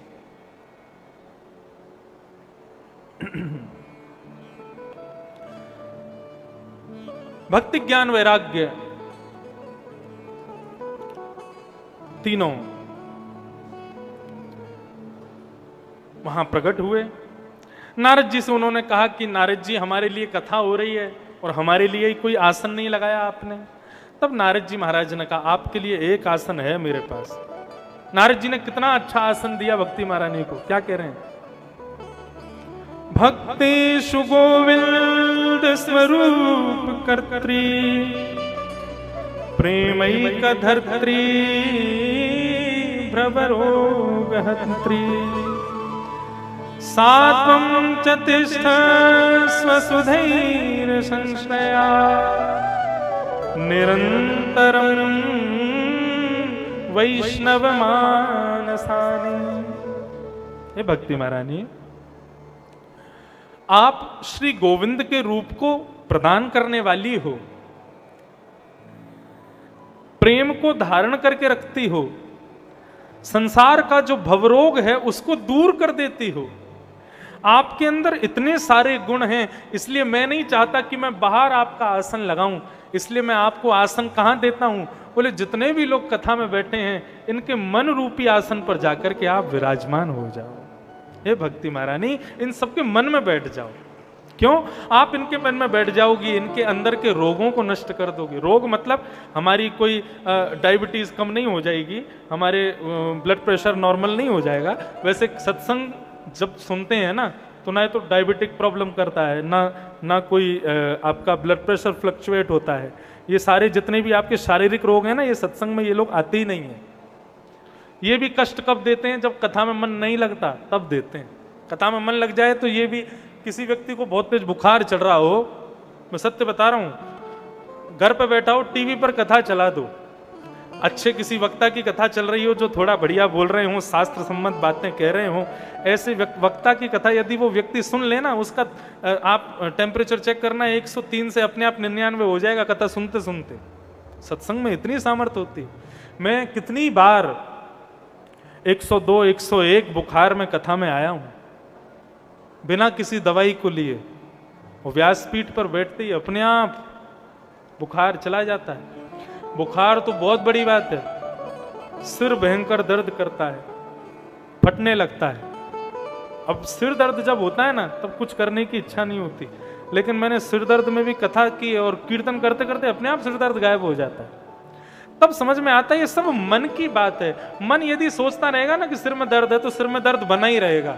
भक्ति ज्ञान वैराग्य तीनों वहां प्रकट हुए। नारद जी से उन्होंने कहा कि नारद जी हमारे लिए कथा हो रही है और हमारे लिए कोई आसन नहीं लगाया आपने। तब नारद जी महाराज ने कहा आपके लिए एक आसन है मेरे पास। नारद जी ने कितना अच्छा आसन दिया भक्ति महारानी को। क्या कह रहे हैं? भक्तेषु गोविंद स्वरूप कर्त्री प्रेमैक धर्त्री भ्रवरोगहत्री सात्वं च तिष्ठ स्वसुधैर संश्रया निरन्तरं वैष्णव मानसानि। हे भक्ति महारानी, आप श्री गोविंद के रूप को प्रदान करने वाली हो, प्रेम को धारण करके रखती हो, संसार का जो भवरोग है उसको दूर कर देती हो। आपके अंदर इतने सारे गुण हैं, इसलिए मैं नहीं चाहता कि मैं बाहर आपका आसन लगाऊं, इसलिए मैं आपको आसन कहां देता हूं? बोले जितने भी लोग कथा में बैठे हैं इनके मन रूपी आसन पर जाकर के आप विराजमान हो जाओ। हे भक्ति महारानी, इन सबके मन में बैठ जाओ। क्यों? आप इनके मन में बैठ जाओगी, इनके अंदर के रोगों को नष्ट कर दोगे। रोग मतलब हमारी कोई डायबिटीज कम नहीं हो जाएगी, हमारे ब्लड प्रेशर नॉर्मल नहीं हो जाएगा। वैसे सत्संग जब सुनते हैं ना तो ना तो डायबिटिक प्रॉब्लम करता है, ना कोई आपका ब्लड प्रेशर फ्लक्चुएट होता है। ये सारे जितने भी आपके शारीरिक रोग हैं ना, ये सत्संग में ये लोग आते ही नहीं है। ये भी कष्ट कब देते हैं? जब कथा में मन नहीं लगता तब देते हैं। कथा में मन लग जाए तो ये भी, किसी व्यक्ति को बहुत तेज बुखार चढ़ रहा हो, मैं सत्य बता रहा हूं, घर पे बैठा हो टीवी पर कथा चला दो, अच्छे किसी वक्ता की कथा चल रही हो जो थोड़ा बढ़िया बोल रहे हो, शास्त्र सम्मत बातें कह रहे हो, ऐसे वक्ता की कथा यदि वो व्यक्ति सुन लेना, उसका आप टेम्परेचर चेक करना 103 से अपने आप 99 हो जाएगा कथा सुनते सुनते। सत्संग में इतनी सामर्थ्य होती है। मैं कितनी बार 102, 101 बुखार में कथा में आया हूं, बिना किसी दवाई को लिए। वो व्यासपीठ पर बैठते ही अपने आप बुखार चला जाता है। बुखार तो बहुत बड़ी बात है, सिर भयंकर दर्द करता है, फटने लगता है। अब सिर दर्द जब होता है ना, तब कुछ करने की इच्छा नहीं होती। लेकिन मैंने सिर दर्द में भी कथा की और कीर्तन करते करते अपने आप सिर दर्द गायब हो जाता है। तब समझ में आता है ये सब मन की बात है। मन यदि सोचता रहेगा ना कि सिर में दर्द है, तो सिर में दर्द बना ही रहेगा।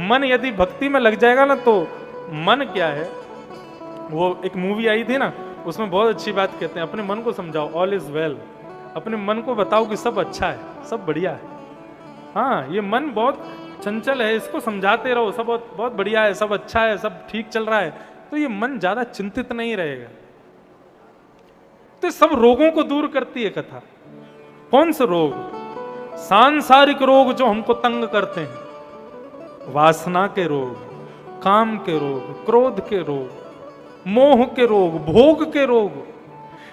मन यदि भक्ति में लग जाएगा ना, तो मन क्या है, वो एक मूवी आई थी ना, उसमें बहुत अच्छी बात कहते हैं, अपने मन को समझाओ, ऑल इज वेल। अपने मन को बताओ कि सब अच्छा है, सब बढ़िया है। हाँ, ये मन बहुत चंचल है, इसको समझाते रहो, सब बहुत बहुत बढ़िया है, सब अच्छा है, सब ठीक चल रहा है, तो ये मन ज्यादा चिंतित नहीं रहेगा। तो सब रोगों को दूर करती है कथा। कौन से रोग? सांसारिक रोग जो हमको तंग करते हैं, वासना के रोग, काम के रोग, क्रोध के रोग, मोह के रोग, भोग के रोग,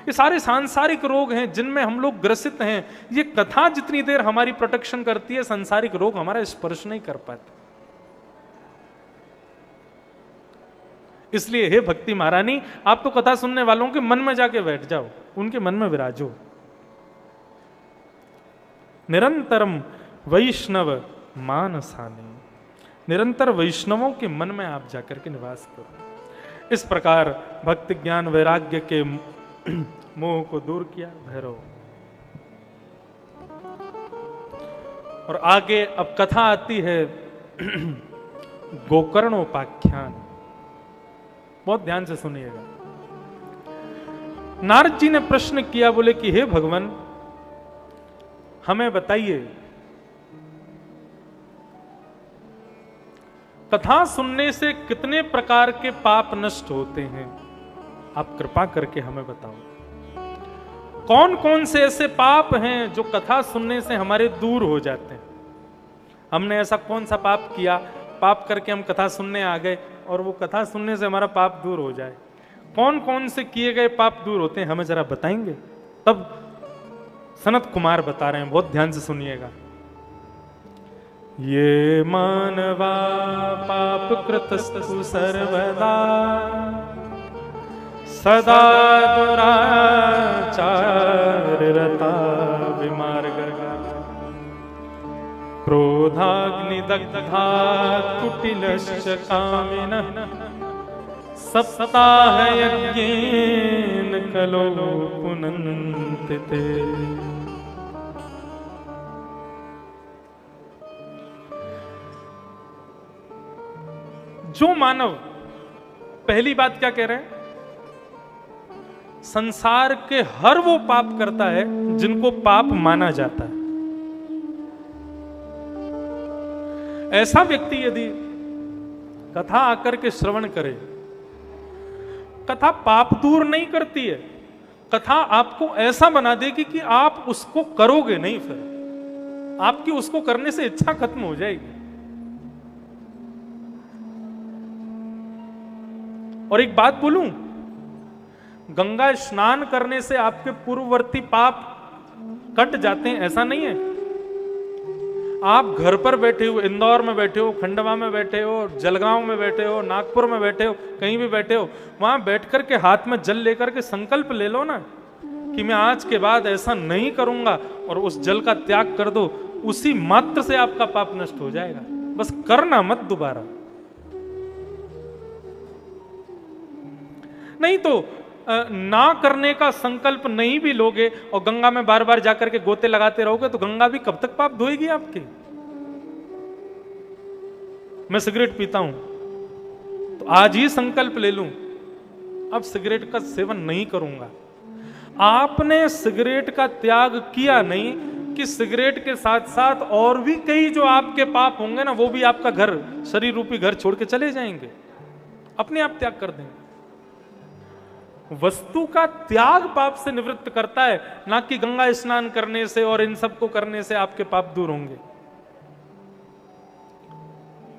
ये सारे सांसारिक रोग हैं जिनमें हम लोग ग्रसित हैं। ये कथा जितनी देर हमारी प्रोटेक्शन करती है, सांसारिक रोग हमारा स्पर्श नहीं कर पाते। इसलिए हे भक्ति महारानी, आप तो कथा सुनने वालों के मन में जाके बैठ जाओ, उनके मन में विराजो। निरंतरम वैष्णव मानसानी, निरंतर वैष्णवों के मन में आप जाकर के निवास करो। इस प्रकार भक्ति ज्ञान वैराग्य के मोह को दूर किया भैरव। और आगे अब कथा आती है गोकर्णोपाख्यान। बहुत ध्यान से सुनिएगा। नारद जी ने प्रश्न किया, बोले कि हे भगवान, हमें बताइए, कथा सुनने से कितने प्रकार के पाप नष्ट होते हैं? आप कृपा करके हमें बताओ। कौन कौन से ऐसे पाप हैं जो कथा सुनने से हमारे दूर हो जाते हैं? हमने ऐसा कौन सा पाप किया, पाप करके हम कथा सुनने आ गए और वो कथा सुनने से हमारा पाप दूर हो जाए? कौन कौन से किए गए पाप दूर होते हैं, हमें जरा बताएंगे? तब सनत कुमार बता रहे हैं, बहुत ध्यान से सुनिएगा। ये मानवा पाप कृतस्तु सर्वदा सदा दुराचार रता विमार्गा क्रोधाग्निदग्धा कुटिलश्च कामिनः सप्ताह यज्ञेन कलो पुनन्ति ते। जो मानव, पहली बात क्या कह रहे हैं, संसार के हर वो पाप करता है जिनको पाप माना जाता है। ऐसा व्यक्ति यदि कथा आकर के श्रवण करे, कथा पाप दूर नहीं करती है, कथा आपको ऐसा बना देगी कि आप उसको करोगे नहीं, फिर आपकी उसको करने से इच्छा खत्म हो जाएगी। और एक बात बोलूं, गंगा स्नान करने से आपके पूर्ववर्ती पाप कट जाते हैं ऐसा नहीं है। आप घर पर बैठे हो, इंदौर में बैठे हो, खंडवा में बैठे हो, जलगांव में बैठे हो, नागपुर में बैठे हो, कहीं भी बैठे हो, वहां बैठ कर के हाथ में जल लेकर के संकल्प ले लो ना कि मैं आज के बाद ऐसा नहीं करूंगा, और उस जल का त्याग कर दो। उसी मात्र से आपका पाप नष्ट हो जाएगा। बस करना मत दोबारा। नहीं तो ना करने का संकल्प नहीं भी लोगे और गंगा में बार बार जाकर के गोते लगाते रहोगे तो गंगा भी कब तक पाप धोएगी आपके। मैं सिगरेट पीता हूं तो आज ही संकल्प ले लूं, अब सिगरेट का सेवन नहीं करूंगा। आपने सिगरेट का त्याग किया नहीं कि सिगरेट के साथ साथ और भी कई जो आपके पाप होंगे ना, वो भी आपका घर, शरीर रूपी घर छोड़ के चले जाएंगे, अपने आप त्याग कर देंगे। वस्तु का त्याग पाप से निवृत्त करता है, ना कि गंगा स्नान करने से और इन सब को करने से आपके पाप दूर होंगे।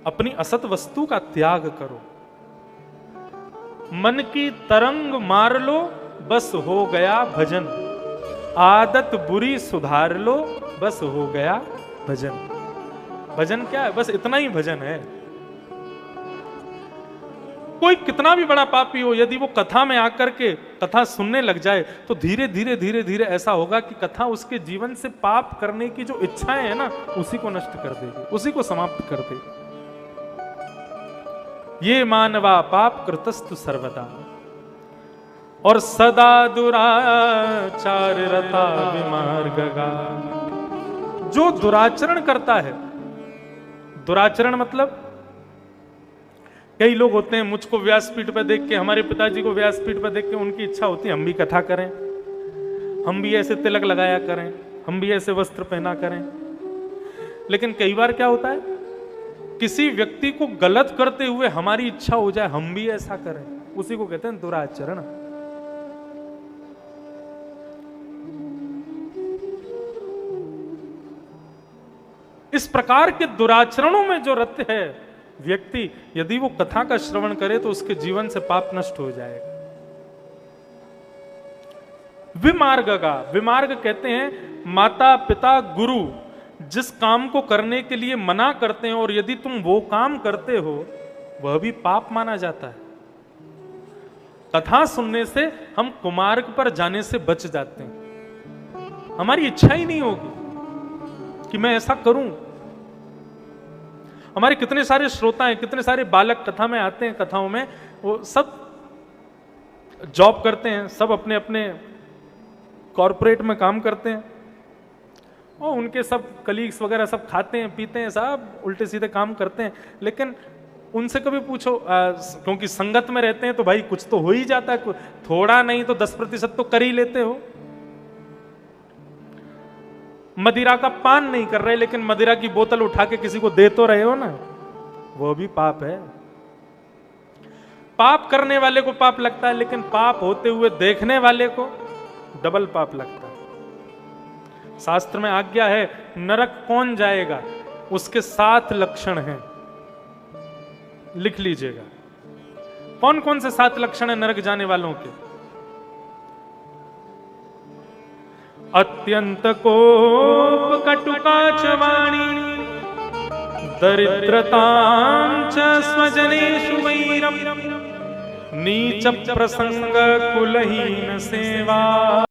अपनी असत वस्तु का त्याग करो, मन की तरंग मार लो, बस हो गया भजन। आदत बुरी सुधार लो, बस हो गया भजन। भजन क्या है? बस इतना ही भजन है। कोई कितना भी बड़ा पापी हो, यदि वो कथा में आकर के कथा सुनने लग जाए तो धीरे धीरे धीरे धीरे ऐसा होगा कि कथा उसके जीवन से पाप करने की जो इच्छाएं है ना, उसी को नष्ट कर देगी, उसी को समाप्त कर देगी। ये मानवा पाप कृतस्तु सर्वदा, और सदा दुराचार रता विमार्गगा। जो दुराचरण करता है, दुराचरण मतलब कई लोग होते हैं, मुझको व्यासपीठ पर देख के, हमारे पिताजी को व्यासपीठ पर देख के उनकी इच्छा होती है हम भी कथा करें, हम भी ऐसे तिलक लगाया करें, हम भी ऐसे वस्त्र पहना करें। लेकिन कई बार क्या होता है, किसी व्यक्ति को गलत करते हुए हमारी इच्छा हो जाए हम भी ऐसा करें, उसी को कहते हैं दुराचरण। इस प्रकार के दुराचरणों में जो रत है व्यक्ति, यदि वो कथा का श्रवण करे तो उसके जीवन से पाप नष्ट हो जाएगा। विमार्ग का, विमार्ग कहते हैं माता पिता गुरु जिस काम को करने के लिए मना करते हैं और यदि तुम वो काम करते हो वह भी पाप माना जाता है। कथा सुनने से हम कुमार्ग पर जाने से बच जाते हैं। हमारी इच्छा ही नहीं होगी कि मैं ऐसा करूं। हमारे कितने सारे श्रोता हैं, कितने सारे बालक कथा में आते हैं, कथाओं में वो सब जॉब करते हैं, सब अपने अपने कॉरपोरेट में काम करते हैं और उनके सब कलीग्स वगैरह सब खाते हैं पीते हैं, सब उल्टे सीधे काम करते हैं। लेकिन उनसे कभी पूछो, क्योंकि संगत में रहते हैं तो भाई कुछ तो हो ही जाता है, थोड़ा नहीं तो 10% तो कर ही लेते हो। मदिरा का पान नहीं कर रहे लेकिन मदिरा की बोतल उठा के किसी को दे तो रहे हो ना, वो भी पाप है। पाप करने वाले को पाप लगता है, लेकिन पाप होते हुए देखने वाले को डबल पाप लगता है। शास्त्र में आज्ञा है नरक कौन जाएगा, उसके 7 लक्षण हैं, लिख लीजिएगा। कौन कौन से 7 लक्षण है नरक जाने वालों के? अत्यंत कोप कटुकाच वाणी, दरिद्रतां च स्वजनेषु वैरम्, नीच प्रसंग कुलहीन सेवा।